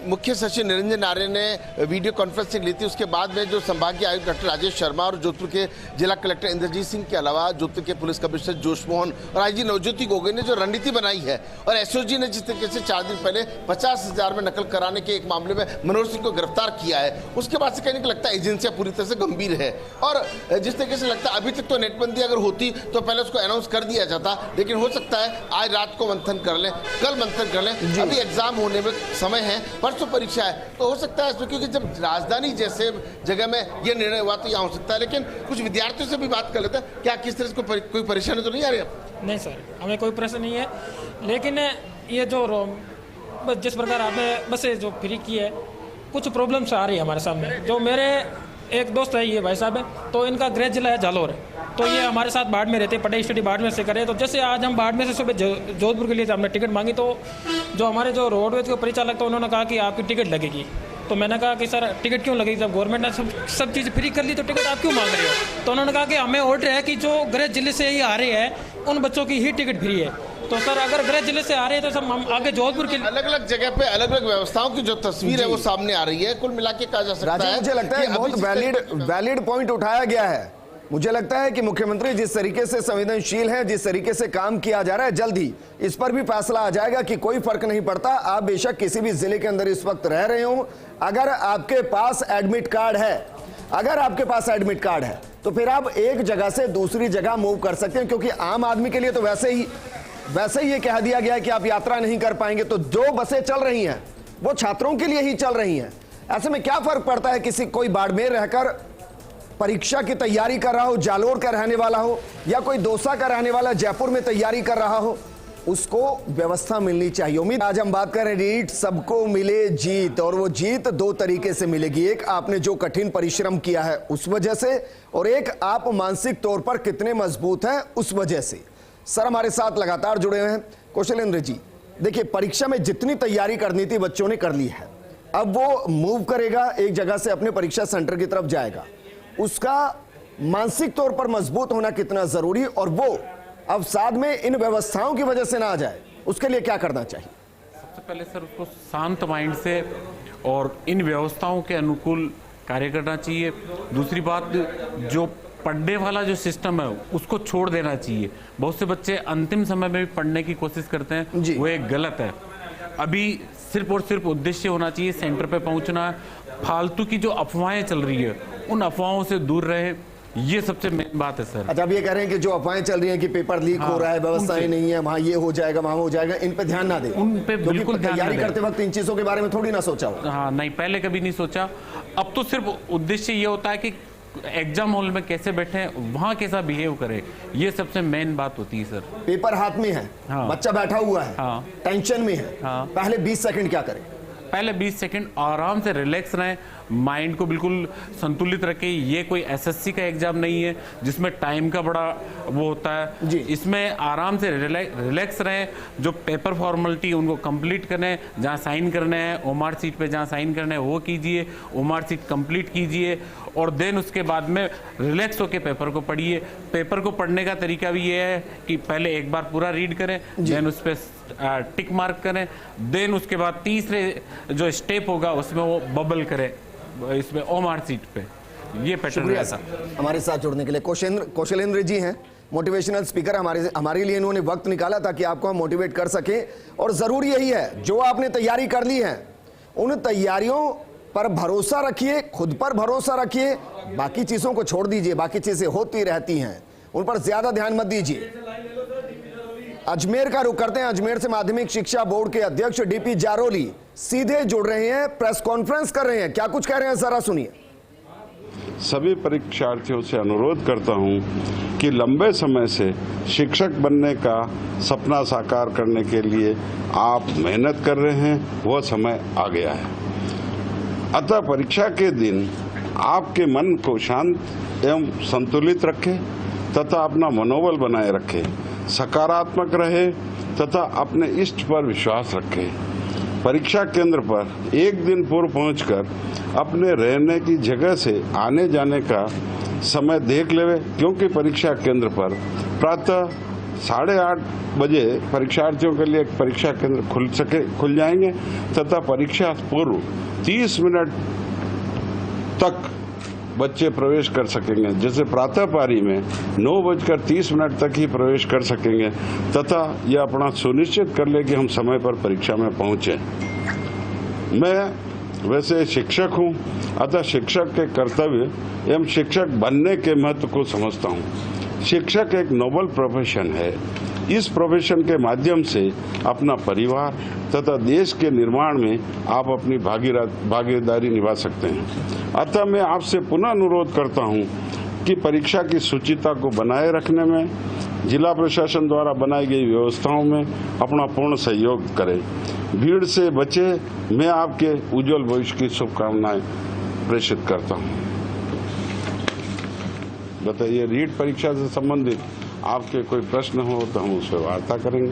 मुख्य सचिव निरंजन आर्य ने वीडियो कॉन्फ्रेंसिंग ली थी, उसके बाद में जो संभागीय आयुक्त डॉक्टर राजेश शर्मा और जोधपुर के जिला कलेक्टर इंद्रजीत सिंह के अलावा जोधपुर के पुलिस कमिश्नर जोश मोहन और आईजी नवज्योति गोगोई ने जो रणनीति बनाई है, और एसओजी ने जिस तरीके से 4 दिन पहले 50,000 में नकल कराने के एक मामले में मनोज सिंह को गिरफ्तार किया है, उसके बाद से कहने को लगता है एजेंसियां पूरी तरह से गंभीर है। और जिस तरीके से लगता है अभी तक तो नेटबंदी अगर होती तो पहले उसको अनाउंस कर दिया जाता, लेकिन हो सकता है आज रात को मंथन कर लें, कल मंथन कर लें, अभी एग्जाम होने में समय है, परसों परीक्षा है, तो हो सकता है इसमें, क्योंकि जब राजधानी जैसे जगह में यह निर्णय हुआ तो यहाँ हो सकता है। लेकिन कुछ विद्यार्थियों से भी बात कर लेते हैं, क्या किस तरह से कोई परेशानी तो नहीं आ रही है? नहीं सर, हमें कोई प्रश्न नहीं है, लेकिन ये जो जिस प्रकार आपने बसें जो फ्री की है, कुछ प्रॉब्लम्स आ रही है हमारे सामने। जो मेरे एक दोस्त है, ये भाई साहब है, तो इनका गृह जिला है जालौर, तो ये हमारे साथ बाड़मेर रहते, पढ़ाई स्टडी बाड़मेर से करे। तो जैसे आज हम बाड़मेर से सुबह जोधपुर के लिए हमने टिकट मांगी, तो जो हमारे जो रोडवेज के परिचालक, तो उन्होंने कहा कि आपकी टिकट लगेगी। तो मैंने कहा कि सर टिकट क्यों लगेगी, जब गवर्नमेंट ने सब चीज़ फ्री कर ली तो टिकट आप क्यों मांग रहे हो? तो उन्होंने कहा कि हमें ऑर्डर है कि जो गृह जिले से ही आ रहे हैं उन बच्चों की ही टिकट फ्री है। तो सर अगर गृह जिले से आ रहे हैं तो सब हम आगे जोधपुर के अलग अलग जगह पे अलग अलग व्यवस्थाओं की जो तस्वीर है वो सामने आ रही है। कुल मिला के कहा जा सकता है, मुझे लगता है बहुत वैलिड पॉइंट उठाया गया है। मुझे लगता है कि मुख्यमंत्री जिस तरीके से संवेदनशील है, जिस तरीके से काम किया जा रहा है, जल्द ही इस पर भी फैसला आ जाएगा कि कोई फर्क नहीं पड़ता, आप बेशक किसी भी जिले के अंदर इस वक्त रह रहे हो, अगर आपके पास एडमिट कार्ड है, अगर आपके पास एडमिट कार्ड है तो फिर आप एक जगह से दूसरी जगह मूव कर सकते हैं। क्योंकि आम आदमी के लिए तो वैसे ही ये कह दिया गया है कि आप यात्रा नहीं कर पाएंगे। तो जो बसें चल रही हैं वो छात्रों के लिए ही चल रही हैं। ऐसे में क्या फर्क पड़ता है किसी कोई बाड़मेर रहकर परीक्षा की तैयारी कर रहा हो, जालोर का रहने वाला हो, या कोई दौसा का रहने वाला जयपुर में तैयारी कर रहा हो, उसको व्यवस्था मिलनी चाहिए। उम्मीद आज हम बात करें रीट सबको मिले जीत, और वो जीत 2 तरीके से मिलेगी। एक आपने जो कठिन परिश्रम किया है उस वजह से, और एक आप मानसिक तौर पर कितने मजबूत हैं उस वजह से। सर हमारे साथ लगातार जुड़े हुए हैं कौशलेंद्र जी। देखिए, परीक्षा में जितनी तैयारी करनी थी बच्चों ने कर ली है, अब वो मूव करेगा एक जगह से अपने परीक्षा सेंटर की तरफ जाएगा, उसका मानसिक तौर पर मजबूत होना कितना जरूरी, और वो अब साथ में इन व्यवस्थाओं की वजह से ना आ जाए, उसके लिए क्या करना चाहिए? सबसे पहले सर उसको शांत माइंड से और इन व्यवस्थाओं के अनुकूल कार्य करना चाहिए। दूसरी बात, जो पढ़ने वाला जो सिस्टम है उसको छोड़ देना चाहिए। बहुत से बच्चे अंतिम समय में भी पढ़ने की कोशिश करते हैं, वो एक गलत है। अभी सिर्फ और सिर्फ उद्देश्य होना चाहिए सेंटर पे पहुंचना। फालतू की जो अफवाहें चल रही है उन अफवाहों से दूर रहे, ये सबसे मेन बात है सर। अच्छा, अब ये कह रहे हैं कि जो अफवाहें चल रही हैं कि पेपर लीक हो रहा है, व्यवस्थाएं नहीं है, वहाँ ये हो जाएगा वहाँ हो जाएगा, इन पे ध्यान ना दें। उन पे बिल्कुल तैयारी करते वक्त इन चीजों के बारे में थोड़ी ना सोचा हो। हाँ नहीं, पहले कभी नहीं सोचा। अब तो सिर्फ उद्देश्य ये होता है कि एग्जाम हॉल में कैसे बैठे, वहाँ कैसा बिहेव करे, ये सबसे मेन बात होती है सर। पेपर हाथ में है, बच्चा बैठा हुआ है, टेंशन में है, पहले 20 सेकंड क्या करें? पहले 20 सेकंड आराम से रिलैक्स रहें, माइंड को बिल्कुल संतुलित रखें। ये कोई एसएससी का एग्जाम नहीं है जिसमें टाइम का बड़ा वो होता है। इसमें आराम से रिलैक्स रहें, जो पेपर फॉर्मेलिटी उनको कंप्लीट करें, जहाँ साइन करने हैं ओमार सीट पे जहाँ साइन करने हैं वो कीजिए, ओमार सीट कंप्लीट कीजिए, और देन उसके बाद में रिलैक्स होकर पेपर को पढ़िए। पेपर को पढ़ने का तरीका भी ये है कि पहले एक बार पूरा रीड करें, देन उस पर टिक मार्क करें, देन उसके बाद तीसरे जो स्टेप होगा उसमें वो बबल करें इसमें ओमार सीट पे। ये पैटर्न है सर। हमारे साथ जुड़ने के लिए कौशलेंद्र जी हैं, मोटिवेशनल स्पीकर। हमारे लिए इन्होंने वक्त निकाला ताकि आपको हम मोटिवेट कर सकें। और जरूरी यही है, जो आपने तैयारी कर ली है उन तैयारियों पर भरोसा रखिए, खुद पर भरोसा रखिए, बाकी चीजों को छोड़ दीजिए, बाकी चीजें होती रहती हैं, उन पर ज्यादा ध्यान मत दीजिए। अजमेर का रुख करते हैं। अजमेर से माध्यमिक शिक्षा बोर्ड के अध्यक्ष डीपी जारोली सीधे जुड़ रहे हैं, प्रेस कॉन्फ्रेंस कर रहे हैं, क्या कुछ कह रहे हैं जरा सुनिए। सभी परीक्षार्थियों से अनुरोध करता हूं कि लंबे समय से शिक्षक बनने का सपना साकार करने के लिए आप मेहनत कर रहे हैं, वह समय आ गया है। अतः परीक्षा के दिन आपके मन को शांत एवं संतुलित रखें तथा अपना मनोबल बनाए रखें, सकारात्मक रहे तथा अपने इष्ट पर विश्वास रखें। परीक्षा केंद्र पर एक दिन पूर्व पहुंचकर अपने रहने की जगह से आने जाने का समय देख लेवे, क्योंकि परीक्षा केंद्र पर प्रातः 8:30 बजे परीक्षार्थियों के लिए एक परीक्षा केंद्र खुल जाएंगे तथा परीक्षा पूर्व 30 मिनट तक बच्चे प्रवेश कर सकेंगे। जैसे प्रातः पारी में 9:30 तक ही प्रवेश कर सकेंगे तथा यह अपना सुनिश्चित कर ले कि हम समय पर परीक्षा में पहुंचे। मैं वैसे शिक्षक हूं, अतः शिक्षक के कर्तव्य एवं शिक्षक बनने के महत्व को समझता हूं। शिक्षक एक नोबल प्रोफेशन है। इस प्रोफेशन के माध्यम से अपना परिवार तथा देश के निर्माण में आप अपनी भागीदारी निभा सकते हैं। अतः मैं आपसे पुनः अनुरोध करता हूं कि परीक्षा की शुचिता को बनाए रखने में जिला प्रशासन द्वारा बनाई गई व्यवस्थाओं में अपना पूर्ण सहयोग करें। भीड़ से बचे। मैं आपके उज्जवल भविष्य की शुभकामनाएं प्रेषित करता हूं। बताइए, रीट परीक्षा से संबंधित आपके कोई प्रश्न हो तो हम उस पर वार्ता करेंगे,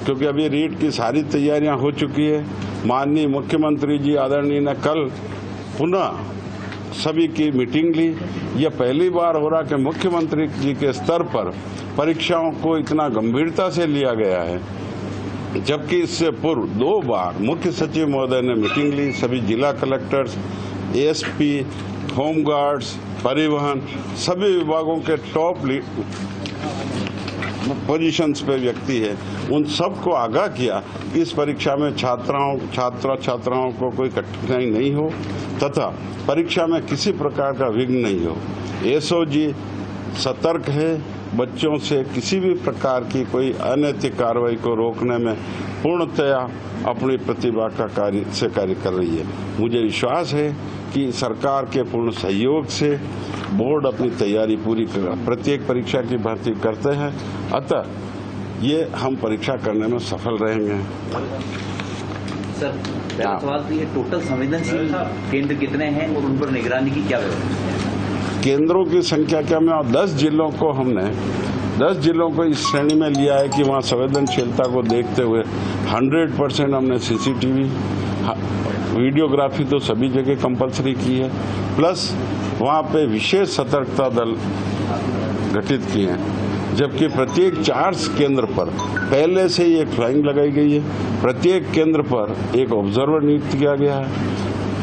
क्योंकि अभी रीट की सारी तैयारियां हो चुकी है। माननीय मुख्यमंत्री जी आदरणीय ने कल पुनः सभी की मीटिंग ली। यह पहली बार हो रहा कि मुख्यमंत्री जी के स्तर पर परीक्षाओं को इतना गंभीरता से लिया गया है, जबकि इससे पूर्व 2 बार मुख्य सचिव महोदय ने मीटिंग ली। सभी जिला कलेक्टर्स, एएसपी, होमगार्ड्स, परिवहन, सभी विभागों के टॉप पोजीशंस पे व्यक्ति है, उन सबको आगाह किया कि इस परीक्षा में छात्राओं को कोई कठिनाई नहीं हो तथा परीक्षा में किसी प्रकार का विघ्न नहीं हो। एसओजी सतर्क है, बच्चों से किसी भी प्रकार की कोई अनैतिक कार्रवाई को रोकने में पूर्णतया अपनी प्रतिभा का कार्य कर रही है। मुझे विश्वास है कि सरकार के पूर्ण सहयोग से बोर्ड अपनी तैयारी पूरी कर प्रत्येक परीक्षा की भर्ती करते हैं, अतः ये हम परीक्षा करने में सफल रहेंगे। सर, पहला सवाल तो ये टोटल संवेदनशील केंद्र कितने हैं और उन पर निगरानी की क्या व्यवस्था है? केंद्रों की संख्या क्या में 10 जिलों को हमने 10 जिलों को इस श्रेणी में लिया है कि वहाँ संवेदनशीलता को देखते हुए 100% हमने सीसीटीवी वीडियोग्राफी तो सभी जगह कंपलसरी की है, प्लस वहाँ पे विशेष सतर्कता दल गठित किए हैं। जबकि प्रत्येक 4 केंद्र पर पहले से ही एक फ्लाइंग लगाई गई है। प्रत्येक केंद्र पर एक ऑब्जर्वर नियुक्त किया गया है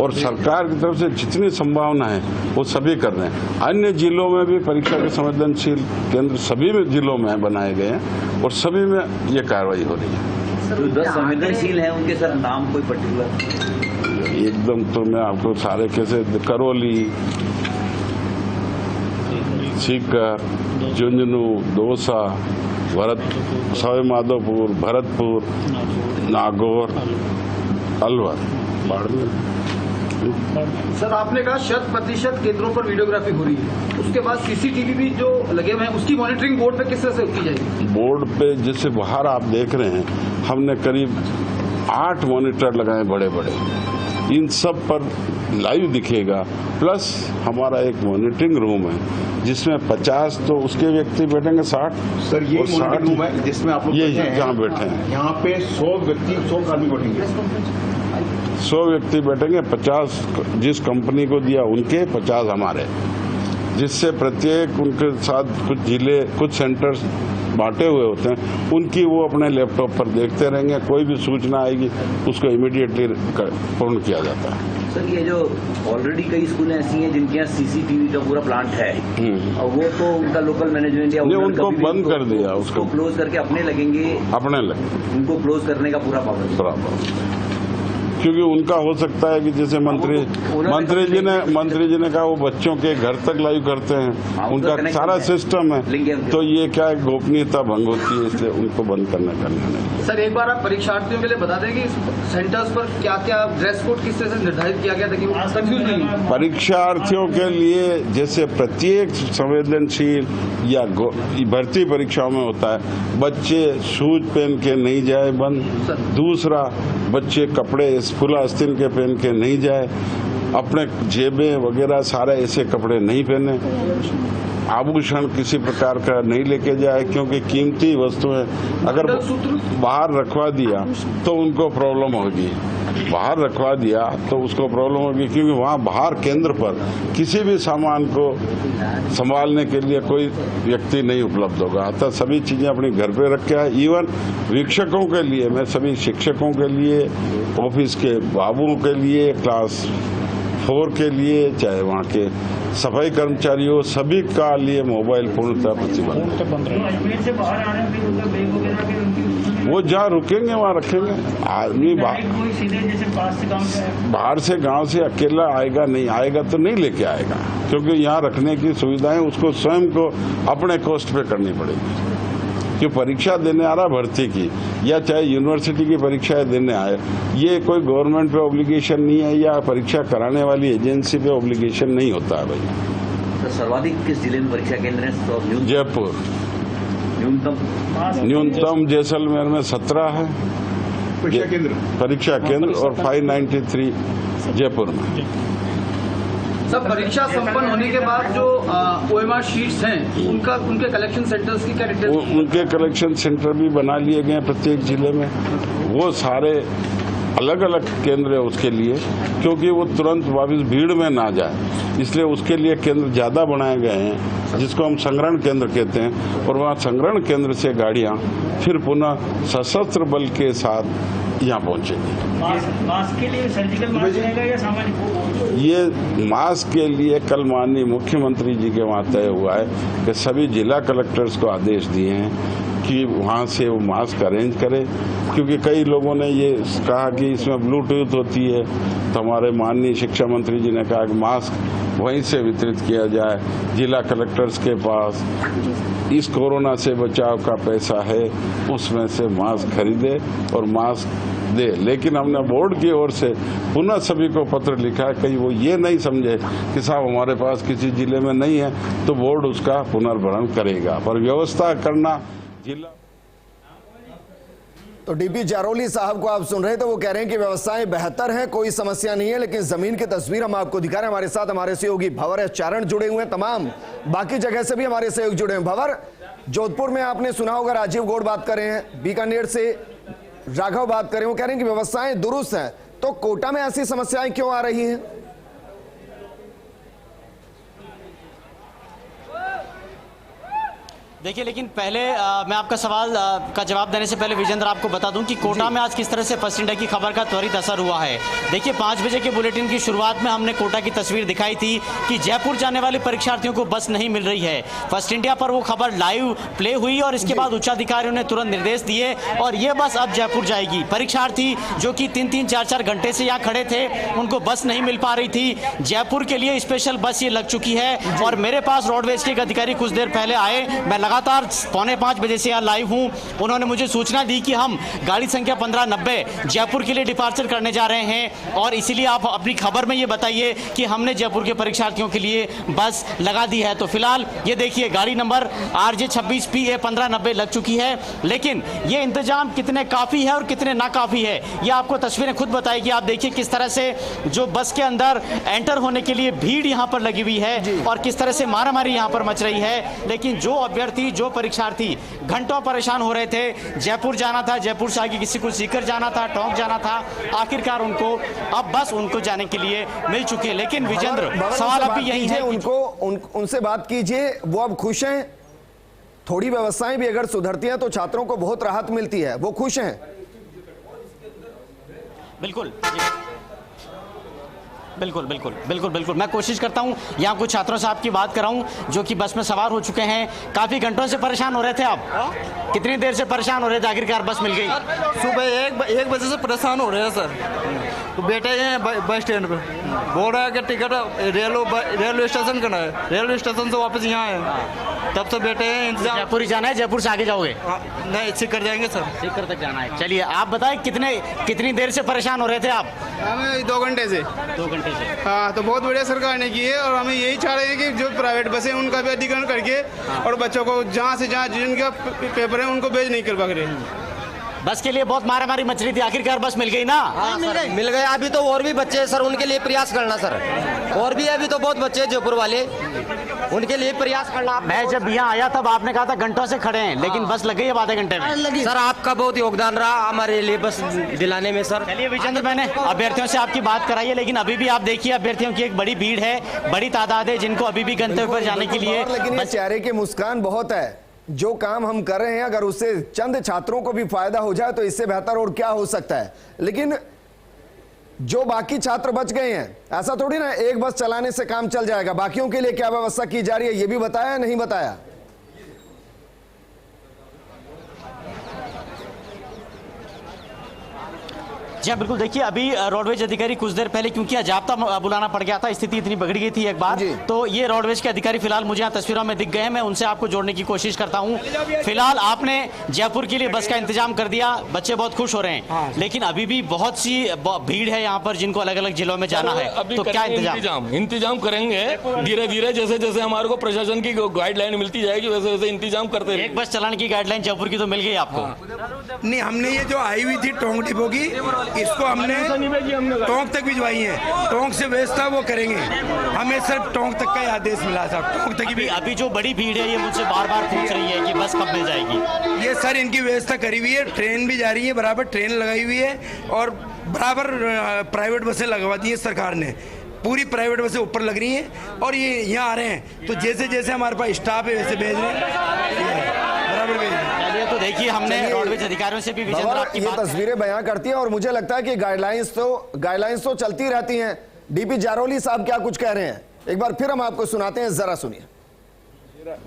और सरकार की तरफ से जितनी संभावना है वो सभी कर रहे हैं। अन्य जिलों में भी परीक्षा के संवेदनशील केंद्र सभी जिलों में बनाए गए हैं और सभी में ये कार्रवाई हो रही है। जो 10 संवेदनशील हैं उनके सर नाम कोई पर्टिकुलर? एकदम तो मैं आपको सारे कैसे, करौली, सीकर, झुंझुनू, दौसा, सवाईमाधोपुर, भरतपुर, नागौर, अलवर, बाड़मेर। सर, आपने कहा 100% केंद्रों पर वीडियोग्राफी हो रही है, उसके बाद सीसीटीवी भी जो लगे हुए हैं उसकी मॉनिटरिंग बोर्ड पे किस तरह से की जाएगी? बोर्ड पे जैसे बाहर आप देख रहे हैं, हमने करीब 8 मॉनिटर लगाए बड़े बड़े, इन सब पर लाइव दिखेगा। प्लस हमारा एक मॉनिटरिंग रूम है जिसमें 50 तो उसके व्यक्ति बैठेंगे, 60 सर ये मॉनिटरिंग रूम है जिसमें आप लोग ये जहाँ बैठे हैं, यहाँ पे 100 व्यक्ति 100 कर्मी बैठेंगे। 100 व्यक्ति बैठेंगे, 50 जिस कंपनी को दिया उनके, 50 हमारे, जिससे प्रत्येक उनके साथ कुछ जिले, कुछ सेंटर्स बांटे हुए होते हैं, उनकी वो अपने लैपटॉप पर देखते रहेंगे। कोई भी सूचना आएगी उसको इमीडिएटली पूर्ण किया जाता है। सर, ये जो ऑलरेडी कई स्कूल ऐसी हैं जिनके यहाँ सीसीटीवी का पूरा प्लांट है और वो तो उनका लोकल मैनेजमेंट या उनको बंद कर दिया, उसको क्लोज करके अपने लगेंगे, उनको क्लोज करने का पूरा पावर, क्योंकि उनका हो सकता है कि जैसे मंत्री जी ने कहा वो बच्चों के घर तक लाइव करते हैं, उनका सारा सिस्टम है, तो ये क्या है, गोपनीयता भंग होती है, इसलिए उनको बंद करने का निर्णय। सर, एक बार आप परीक्षार्थियों के लिए बता दें कि सेंटर्स पर क्या क्या ड्रेस कोड किस तरह से निर्धारित किया गया ताकि वो कंफ्यूज नहीं। परीक्षार्थियों के लिए जैसे प्रत्येक संवेदनशील या भर्ती परीक्षाओं में होता है, बच्चे शूज पहन के नहीं जाए बंद। दूसरा, बच्चे कपड़े खुला आस्तीन के पहन के नहीं जाए, अपने जेबें वगैरह सारे ऐसे कपड़े नहीं पहने, आभूषण किसी प्रकार का नहीं लेके जाए, क्योंकि कीमती वस्तुएं अगर बाहर रखवा दिया तो उनको प्रॉब्लम होगी। बाहर रखवा दिया तो उसको प्रॉब्लम होगी, क्योंकि वहाँ बाहर केंद्र पर किसी भी सामान को संभालने के लिए कोई व्यक्ति नहीं उपलब्ध होगा। अतः सभी चीज़ें अपने घर पे रख के आए। इवन वीक्षकों के लिए, मैं सभी शिक्षकों के लिए, ऑफिस के बाबुओं के लिए, क्लास 4 के लिए, चाहे वहाँ के सफाई कर्मचारियों, सभी का लिए मोबाइल पूर्णतः प्रतिबंध। वो जहाँ रुकेंगे वहाँ रखेंगे। आदमी बाहर से गांव से अकेला आएगा, नहीं आएगा तो नहीं लेके आएगा, क्योंकि यहाँ रखने की सुविधाएं उसको स्वयं को अपने कॉस्ट पे करनी पड़ेगी। जो परीक्षा देने आ रहा भर्ती की, या चाहे यूनिवर्सिटी की परीक्षाएं देने आए, ये कोई गवर्नमेंट पे ऑब्लिगेशन नहीं है, या परीक्षा कराने वाली एजेंसी पे ऑब्लिगेशन नहीं होता है भाई। तो सर्वाधिक किस जिले में परीक्षा केंद्र है? जयपुर। न्यूनतम जैसलमेर में 17 है परीक्षा केंद्र और 593 जयपुर में। सब परीक्षा संपन्न होने के बाद जो OMR शीट्स हैं उनके कलेक्शन सेंटर्स की क्या डिटेल? उनके कलेक्शन सेंटर भी बना लिए गए हैं प्रत्येक जिले में। वो सारे अलग अलग केंद्र है उसके लिए, क्योंकि वो तुरंत वापस भीड़ में ना जाए, इसलिए उसके लिए केंद्र ज़्यादा बनाए गए हैं, जिसको हम संग्रहण केंद्र कहते हैं। और वहाँ संग्रहण केंद्र से गाड़ियाँ फिर पुनः सशस्त्र बल के साथ यहाँ पहुँचेंगी। मास्क के लिए सर्जिकल मास्क रहेगा या सामान्य? ये मास्क के लिए कल माननीय मुख्यमंत्री जी के वहाँ तय हुआ है कि सभी जिला कलेक्टर्स को आदेश दिए हैं कि वहाँ से वो मास्क अरेंज करें, क्योंकि कई लोगों ने ये कहा कि इसमें ब्लूटूथ होती है, तो हमारे माननीय शिक्षा मंत्री जी ने कहा कि मास्क वहीं से वितरित किया जाए। जिला कलेक्टर्स के पास इस कोरोना से बचाव का पैसा है, उसमें से मास्क खरीदे और मास्क दे। लेकिन हमने बोर्ड की ओर से पुनः सभी को पत्र लिखा है, कहीं वो ये नहीं समझे कि साहब हमारे पास किसी जिले में नहीं है, तो बोर्ड उसका पुनर्भरण करेगा। पर व्यवस्था करना जिला। तो डीपी जारोली साहब को आप सुन रहे थे, वो कह रहे हैं कि व्यवस्थाएं बेहतर हैं, कोई समस्या नहीं है, लेकिन जमीन की तस्वीर हम आपको दिखा रहे हैं। हमारे साथ हमारे सहयोगी भंवर चारण जुड़े हुए हैं, तमाम बाकी जगह से भी हमारे सहयोग जुड़े हैं। भंवर, जोधपुर में आपने सुना होगा राजीव गौड़ बात कर रहे हैं, बीकानेर से राघव बात कर रहे हैं, वो कह रहे हैं कि व्यवस्थाएं दुरुस्त हैं, तो कोटा में ऐसी समस्याएं क्यों आ रही हैं? देखिए, लेकिन पहले मैं आपका सवाल का जवाब देने से पहले विजेंद्र आपको बता दूं कि कोटा में आज किस तरह से फर्स्ट इंडिया की खबर का त्वरित असर हुआ है। देखिए, 5 बजे के बुलेटिन की शुरुआत में हमने कोटा की तस्वीर दिखाई थी कि जयपुर जाने वाले परीक्षार्थियों को बस नहीं मिल रही है। फर्स्ट इंडिया पर वो खबर लाइव प्ले हुई और इसके बाद उच्चाधिकारियों ने तुरंत निर्देश दिए और ये बस अब जयपुर जाएगी। परीक्षार्थी जो कि 3-3, 4-4 घंटे से यहाँ खड़े थे, उनको बस नहीं मिल पा रही थी। जयपुर के लिए स्पेशल बस ये लग चुकी है और मेरे पास रोडवेज के एक अधिकारी कुछ देर पहले आए, मैं लगातार 4:45 बजे से यहाँ लाइव हूँ। उन्होंने मुझे सूचना दी कि हम गाड़ी संख्या 1590 जयपुर के लिए डिपार्चर करने जा रहे हैं और इसीलिए आप अपनी खबर में ये बताइए कि हमने जयपुर के परीक्षार्थियों के लिए बस लगा दी है। तो फिलहाल ये देखिए, गाड़ी नंबर RJ26PA 1590 लग चुकी है, लेकिन ये इंतजाम कितने काफ़ी है और कितने नाकाफ़ी है ये आपको तस्वीरें खुद बताएगी। आप देखिए किस तरह से जो बस के अंदर एंटर होने के लिए भीड़ यहाँ पर लगी हुई है और किस तरह से मारामारी यहाँ पर मच रही है। लेकिन जो अभ्यर्थी, जो परीक्षार्थी घंटों परेशान हो रहे थे, जयपुर जाना था, जयपुर से आगे किसी को सीकर जाना था, टोंक जाना था, आखिरकार उनको अब बस उनको जाने के लिए मिल चुकी है। लेकिन विजेंद्र, सवाल अब भी यही है, उनसे बात कीजिए, वो अब खुश हैं? थोड़ी व्यवस्थाएं भी अगर सुधरती हैं तो छात्रों को बहुत राहत मिलती है, वो खुश हैं? बिल्कुल बिल्कुल बिल्कुल बिल्कुल बिल्कुल मैं कोशिश करता हूं यहाँ कुछ छात्रों से आपकी बात कराऊं जो कि बस में सवार हो चुके हैं। काफ़ी घंटों से परेशान हो रहे थे आप, कितनी देर से परेशान हो रहे थे? आखिरकार बस मिल गई। सुबह 1 बजे से परेशान हो रहे हैं सर, तो बैठे हैं बस स्टैंड पे, बोल रहा है कि टिकट रेलवे स्टेशन का है, रेलवे स्टेशन से वापस यहाँ है, तब से बैठे हैं इंतजार। जयपुर ही जाना है? जयपुर से आगे जाओगे? नहीं, सीकर जाएंगे सर। सीकर तक जाना है। चलिए, आप बताएं कितनी देर से परेशान हो रहे थे आप? हमें 2 घंटे से। 2 घंटे से? हाँ, तो बहुत बढ़िया सरकार ने की है और हमें यही चाह रहे हैं कि जो प्राइवेट बसें उनका भी अधिग्रहण करके और बच्चों को जहाँ से जहाँ जिनका पेपर है उनको भेज नहीं करवा रहे। बस के लिए बहुत मारामारी मच रही थी, आखिरकार बस मिल गई ना? मिल गए। अभी तो और भी बच्चे हैं सर, उनके लिए प्रयास करना सर, और भी अभी तो बहुत बच्चे हैं जयपुर वाले, उनके लिए प्रयास करना। मैं जब यहाँ आया तब आपने कहा था घंटों से खड़े हैं, लेकिन बस लग गई अब आधे घंटे में। सर आपका बहुत योगदान रहा हमारे लिए बस दिलाने में सर। चलिए विजेंद्र, मैंने अभ्यर्थियों से आपकी बात कराई है, लेकिन अभी भी आप देखिए अभ्यर्थियों की एक बड़ी भीड़ है, बड़ी तादाद है जिनको अभी भी गंतव्य पर जाने के लिए। लेकिन चेहरे की मुस्कान बहुत है। जो काम हम कर रहे हैं अगर उससे चंद छात्रों को भी फायदा हो जाए तो इससे बेहतर और क्या हो सकता है। लेकिन जो बाकी छात्र बच गए हैं, ऐसा थोड़ी ना एक बस चलाने से काम चल जाएगा। बाकियों के लिए क्या व्यवस्था की जा रही है ये भी बताया नहीं बताया? जी हाँ, बिल्कुल। देखिए अभी रोडवेज अधिकारी कुछ देर पहले, क्योंकि अजाप्ता बुलाना पड़ गया था, स्थिति इतनी बिगड़ गई थी एक बार, तो ये रोडवेज के अधिकारी फिलहाल मुझे यहाँ तस्वीरों में दिख गए हैं। मैं उनसे आपको जोड़ने की कोशिश करता हूँ। फिलहाल आपने जयपुर के लिए बस का इंतजाम कर दिया, बच्चे बहुत खुश हो रहे हैं, लेकिन अभी भी बहुत सी भीड़ है यहाँ पर जिनको अलग अलग जिलों में जाना है, तो क्या इंतजाम करेंगे धीरे धीरे, जैसे जैसे हमारे को प्रशासन की गाइडलाइन मिलती जाएगी वैसे वैसे इंतजाम करते हैं। एक बस चलाने की गाइडलाइन जयपुर की तो मिल गई आपको? नहीं, हमने ये जो आई हुई थी टोंक डिपो की, इसको हमने टोंक तक भिजवाई है। टोंक से व्यवस्था वो करेंगे, हमें सिर्फ टोंक तक का ही आदेश मिला था। टोंक तक ही अभी जो बड़ी भीड़ है ये मुझसे बार बार पूछ रही है कि बस कब मिल जाएगी। ये सर इनकी व्यवस्था करी हुई है, ट्रेन भी जा रही है, बराबर ट्रेन लगाई हुई है और बराबर प्राइवेट बसें लगवा दी है सरकार ने। पूरी प्राइवेट बसें ऊपर लग रही हैं और ये यहाँ आ रहे हैं, तो जैसे जैसे हमारे पास स्टाफ है वैसे भेज रहे हैं, बराबर भेज रहे हैं। तो देखिए हमने रोडवेज अधिकारियों से भी ये तस्वीरें बयां करती हैं और मुझे लगता है कि गाइडलाइंस तो चलती रहती हैं। डीपी जारोली साहब क्या कुछ कह रहे हैं, एक बार फिर हम आपको सुनाते हैं, जरा सुनिए।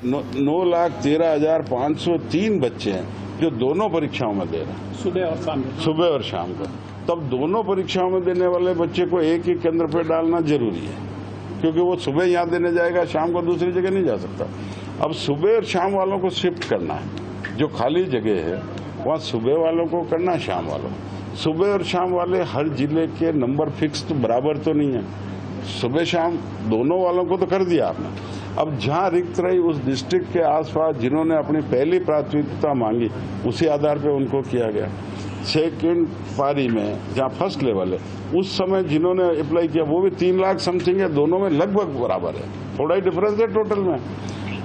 9,13,503 बच्चे हैं जो दोनों परीक्षाओं में दे रहे हैं, सुबह और शाम को। तब दोनों परीक्षाओं में देने वाले बच्चे को एक ही केंद्र पर डालना जरूरी है, क्योंकि वो सुबह यहाँ देने जाएगा, शाम को दूसरी जगह नहीं जा सकता। अब सुबह और शाम वालों को शिफ्ट करना है, जो खाली जगह है वहाँ सुबह वालों को करना, शाम वालों। सुबह और शाम वाले हर जिले के नंबर फिक्स तो बराबर तो नहीं है, सुबह शाम दोनों वालों को तो कर दिया आपने। अब जहाँ रिक्त रही उस डिस्ट्रिक्ट के आसपास जिन्होंने अपनी पहली प्राथमिकता मांगी उसी आधार पे उनको किया गया। सेकेंड पारी में जहाँ फर्स्ट लेवल है उस समय जिन्होंने अप्लाई किया वो भी 3 लाख समथिंग है, दोनों में लगभग बराबर है, थोड़ा ही डिफरेंस है टोटल में,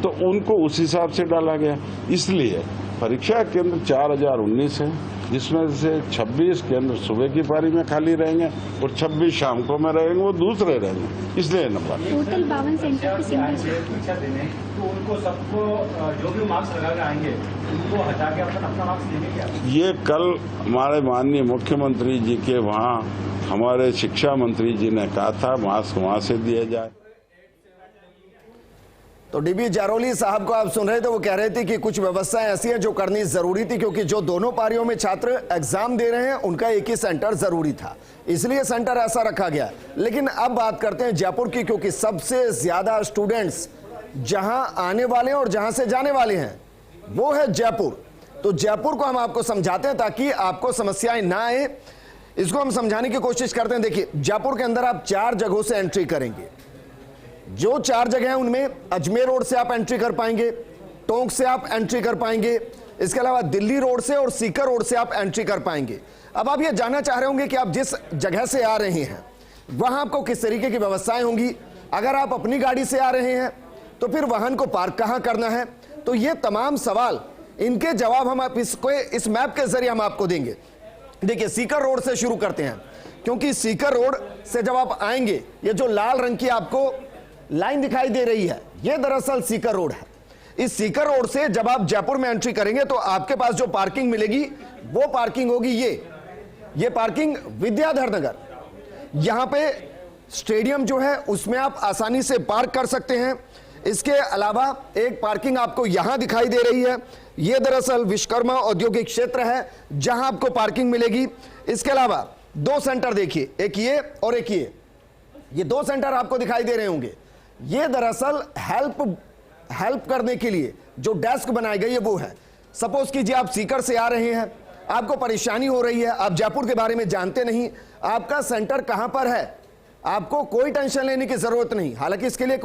तो उनको उस हिसाब से डाला गया। इसलिए परीक्षा केंद्र 4019 है, जिसमें से 26 केंद्र सुबह की पारी में खाली रहेंगे और 26 शाम को में रहेंगे, वो दूसरे रहेंगे, इसलिए नंबर टोटल 52 सेंटर तो उनको सबको जो भी मार्क्स लगा के आएंगे उनको हटा के अपना मार्क्स देंगे क्या? ये कल हमारे माननीय मुख्यमंत्री जी के वहाँ हमारे शिक्षा मंत्री जी ने कहा था मास्क वहाँ से दिया जाए। तो डीबी जारोली साहब को आप सुन रहे थे, वो कह रहे थे कि कुछ व्यवस्थाएं ऐसी हैं जो करनी जरूरी थी, क्योंकि जो दोनों पारियों में छात्र एग्जाम दे रहे हैं उनका एक ही सेंटर जरूरी था, इसलिए सेंटर ऐसा रखा गया। लेकिन अब बात करते हैं जयपुर की, क्योंकि सबसे ज्यादा स्टूडेंट्स जहां आने वाले हैं और जहां से जाने वाले हैं वो है जयपुर। तो जयपुर को हम आपको समझाते हैं ताकि आपको समस्याएं ना आए, इसको हम समझाने की कोशिश करते हैं। देखिए जयपुर के अंदर आप 4 जगहों से एंट्री करेंगे, जो 4 जगह हैं उनमें अजमेर रोड से आप एंट्री कर पाएंगे, टोंक से आप एंट्री कर पाएंगे, इसके अलावा दिल्ली रोड से और सीकर रोड से आप एंट्री कर पाएंगे। अब आप ये जानना चाह रहे होंगे कि आप जिस जगह से आ रहे हैं वहां आपको किस तरीके की व्यवस्थाएं होंगी। अगर आप अपनी गाड़ी से आ रहे हैं तो फिर वाहन को पार्क कहां करना है, तो ये तमाम सवाल, इनके जवाब हम इस मैप के जरिए हम आपको देंगे। देखिए सीकर रोड से शुरू करते हैं, क्योंकि सीकर रोड से जब आप आएंगे, ये जो लाल रंग की आपको लाइन दिखाई दे रही है, ये दरअसल सीकर रोड है। इस सीकर रोड से जब आप जयपुर में एंट्री करेंगे तो आपके पास जो पार्किंग मिलेगी वो पार्किंग होगी ये पार्किंग विद्याधर नगर। यहां पे स्टेडियम जो है उसमें आप आसानी से पार्क कर सकते हैं। इसके अलावा एक पार्किंग आपको यहां दिखाई दे रही है, ये दरअसल विश्वकर्मा औद्योगिक क्षेत्र है जहां आपको पार्किंग मिलेगी। इसके अलावा 2 सेंटर देखिए, एक ये और एक ये 2 सेंटर आपको दिखाई दे रहे होंगे। ये दरअसल हेल्प करने के लिए जो डेस्क बनाई गई है वो है। सपोज कीजिए आप सीकर से आ रहे हैं, आपको परेशानी हो रही है, आप जयपुर के बारे में जानते नहीं, आपका सेंटर कहां पर है, आपको कोई टेंशन लेने की जरूरत नहीं। हालांकि इसके लिए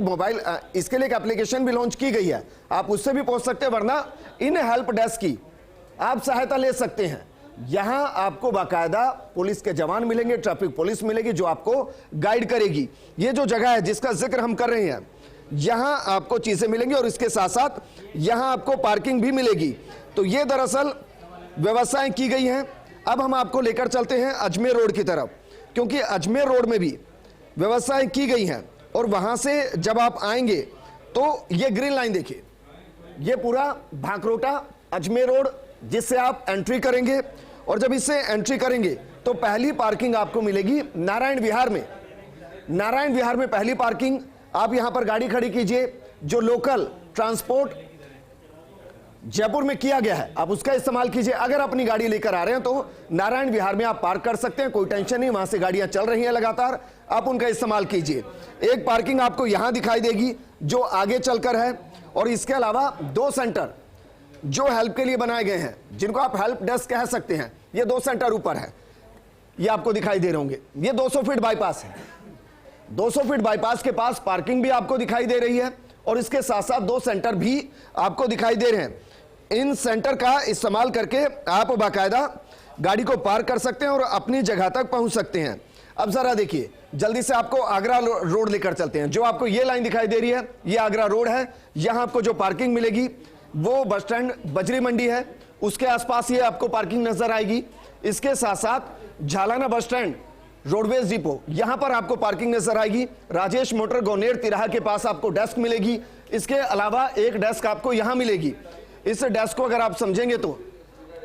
एक एप्लीकेशन भी लॉन्च की गई है, आप उससे भी पहुंच सकते हैं, वरना इन हेल्प डेस्क की आप सहायता ले सकते हैं। यहां आपको बाकायदा पुलिस के जवान मिलेंगे, ट्रैफिक पुलिस मिलेगी जो आपको गाइड करेगी। ये जो जगह है जिसका जिक्र हम कर रहे हैं, यहां आपको चीजें मिलेंगी और इसके साथ साथ यहां आपको पार्किंग भी मिलेगी। तो ये दरअसल व्यवस्थाएं की गई हैं। अब हम आपको लेकर चलते हैं अजमेर रोड की तरफ, क्योंकि अजमेर रोड में भी व्यवस्थाएं की गई हैं और वहां से जब आप आएंगे तो ये ग्रीन लाइन देखिए, ये पूरा भांकरोटा अजमेर रोड जिससे आप एंट्री करेंगे और जब इससे एंट्री करेंगे तो पहली पार्किंग आपको मिलेगी नारायण विहार में। नारायण विहार में पहली पार्किंग, आप यहां पर गाड़ी खड़ी कीजिए। जो लोकल ट्रांसपोर्ट जयपुर में किया गया है आप उसका इस्तेमाल कीजिए। अगर अपनी गाड़ी लेकर आ रहे हैं तो नारायण विहार में आप पार्क कर सकते हैं, कोई टेंशन नहीं, वहां से गाड़ियां चल रही हैं लगातार, आप उनका इस्तेमाल कीजिए। एक पार्किंग आपको यहां दिखाई देगी जो आगे चलकर है, और इसके अलावा 2 सेंटर जो हेल्प के लिए बनाए गए हैं, जिनको आप हेल्प डेस्क कह सकते हैं, ये 2 सेंटर ऊपर है, ये आपको दिखाई दे रहे होंगे। ये 200 फीट बाईपास है, 200 फीट बाईपास के पास पार्किंग भी आपको दिखाई दे रही है और इसके साथ साथ 2 सेंटर भी आपको दिखाई दे रहे हैं। इन सेंटर का इस्तेमाल करके आप बाकायदा गाड़ी को पार्क कर सकते हैं और अपनी जगह तक पहुंच सकते हैं। अब जरा देखिए, जल्दी से आपको आगरा रोड लेकर चलते हैं। जो आपको ये लाइन दिखाई दे रही है ये आगरा रोड है। यहां आपको जो पार्किंग मिलेगी वो बस स्टैंड बजरी मंडी है, उसके आसपास ये आपको पार्किंग नजर आएगी। इसके साथ साथ Jhalana bus stand roadways depot, यहां पर आपको पार्किंग नजर आएगी। राजेश मोटर गौनेर तिराहा के पास आपको डेस्क मिलेगी। इसके अलावा एक डेस्क आपको यहां मिलेगी। इस डेस्क को अगर आप समझेंगे तो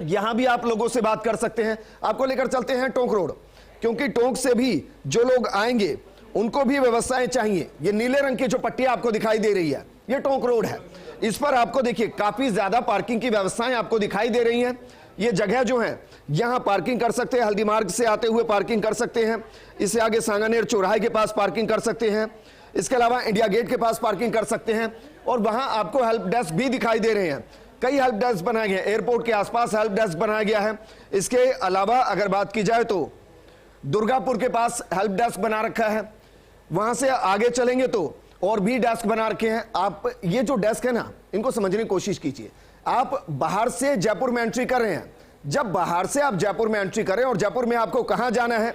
यहां भी आप लोगों से बात कर सकते हैं। आपको लेकर चलते हैं टोंक रोड, क्योंकि टोंक से भी जो लोग आएंगे उनको भी व्यवस्थाएं चाहिए। ये नीले रंग की जो पट्टी आपको दिखाई दे रही है ये टोंक रोड है। इस पर आपको देखिए काफी ज्यादा पार्किंग की व्यवस्थाएं आपको दिखाई दे रही हैं। ये जगह जो है यहां पार्किंग कर सकते हैं, हल्दी मार्ग से आते हुए पार्किंग कर सकते हैं, इससे आगे सांगानेर चौराहे के पास पार्किंग कर सकते हैं, इसके अलावा इंडिया गेट के पास पार्किंग कर सकते हैं। और वहां आपको हेल्प डेस्क भी दिखाई दे रहे हैं। कई हेल्प डेस्क बनाए गए हैं, एयरपोर्ट के आसपास हेल्प डेस्क बनाया गया है। इसके अलावा अगर बात की जाए तो दुर्गापुर के पास हेल्प डेस्क बना रखा है। वहां से आगे चलेंगे तो और भी डेस्क बना रखे हैं। आप ये जो डेस्क है ना, इनको समझने की कोशिश कीजिए। आप बाहर से जयपुर में एंट्री कर रहे हैं, जब बाहर से आप जयपुर में एंट्री करें और जयपुर में आपको कहां जाना है,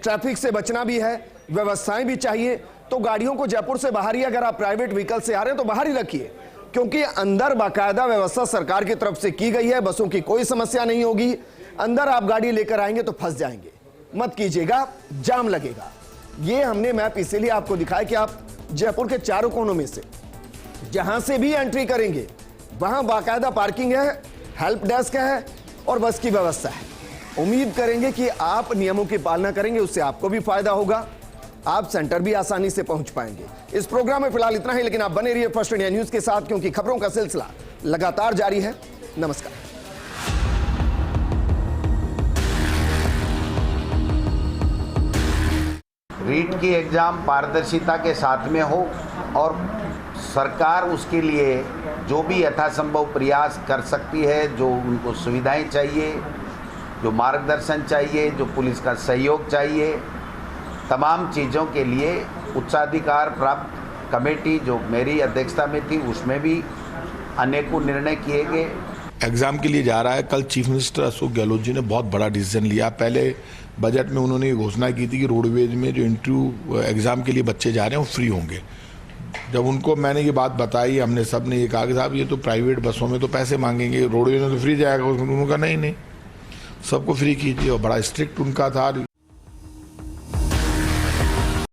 ट्रैफिक से बचना भी है, व्यवस्थाएं भी चाहिए, तो गाड़ियों को जयपुर से बाहर ही, अगर आप प्राइवेट व्हीकल से आ रहे हैं तो बाहर ही रखिए, क्योंकि अंदर बाकायदा व्यवस्था सरकार की तरफ से की गई है। बसों की कोई समस्या नहीं होगी। अंदर आप गाड़ी लेकर आएंगे तो फंस जाएंगे, मत कीजिएगा, जाम लगेगा। ये हमने मैप इसीलिए आपको दिखाया कि आप जयपुर के चारों कोनों में से जहां से भी एंट्री करेंगे वहां बाकायदा पार्किंग है, हेल्प डेस्क है और बस की व्यवस्था है। उम्मीद करेंगे कि आप नियमों की पालना करेंगे, उससे आपको भी फायदा होगा, आप सेंटर भी आसानी से पहुंच पाएंगे। इस प्रोग्राम में फिलहाल इतना ही, लेकिन आप बने रहिए फर्स्ट इंडिया न्यूज के साथ, क्योंकि खबरों का सिलसिला लगातार जारी है। नमस्कार। रीट की एग्ज़ाम पारदर्शिता के साथ में हो और सरकार उसके लिए जो भी यथासंभव प्रयास कर सकती है, जो उनको सुविधाएं चाहिए, जो मार्गदर्शन चाहिए, जो पुलिस का सहयोग चाहिए, तमाम चीज़ों के लिए उच्चाधिकार प्राप्त कमेटी जो मेरी अध्यक्षता में थी उसमें भी अनेकों निर्णय किए गए। एग्ज़ाम के लिए जा रहा है। कल चीफ मिनिस्टर अशोक गहलोत जी ने बहुत बड़ा डिसीजन लिया। पहले बजट में उन्होंने ये घोषणा की थी कि रोडवेज में जो इंटरव्यू एग्ज़ाम के लिए बच्चे जा रहे हैं वो फ्री होंगे। जब उनको मैंने ये बात बताई, हमने सब ने ये कहा कि साहब ये तो प्राइवेट बसों में तो पैसे मांगेंगे, रोडवेज में तो फ्री जाएगा। उन्होंने कहा नहीं, सबको फ्री कीजिए, और बड़ा स्ट्रिक्ट उनका था।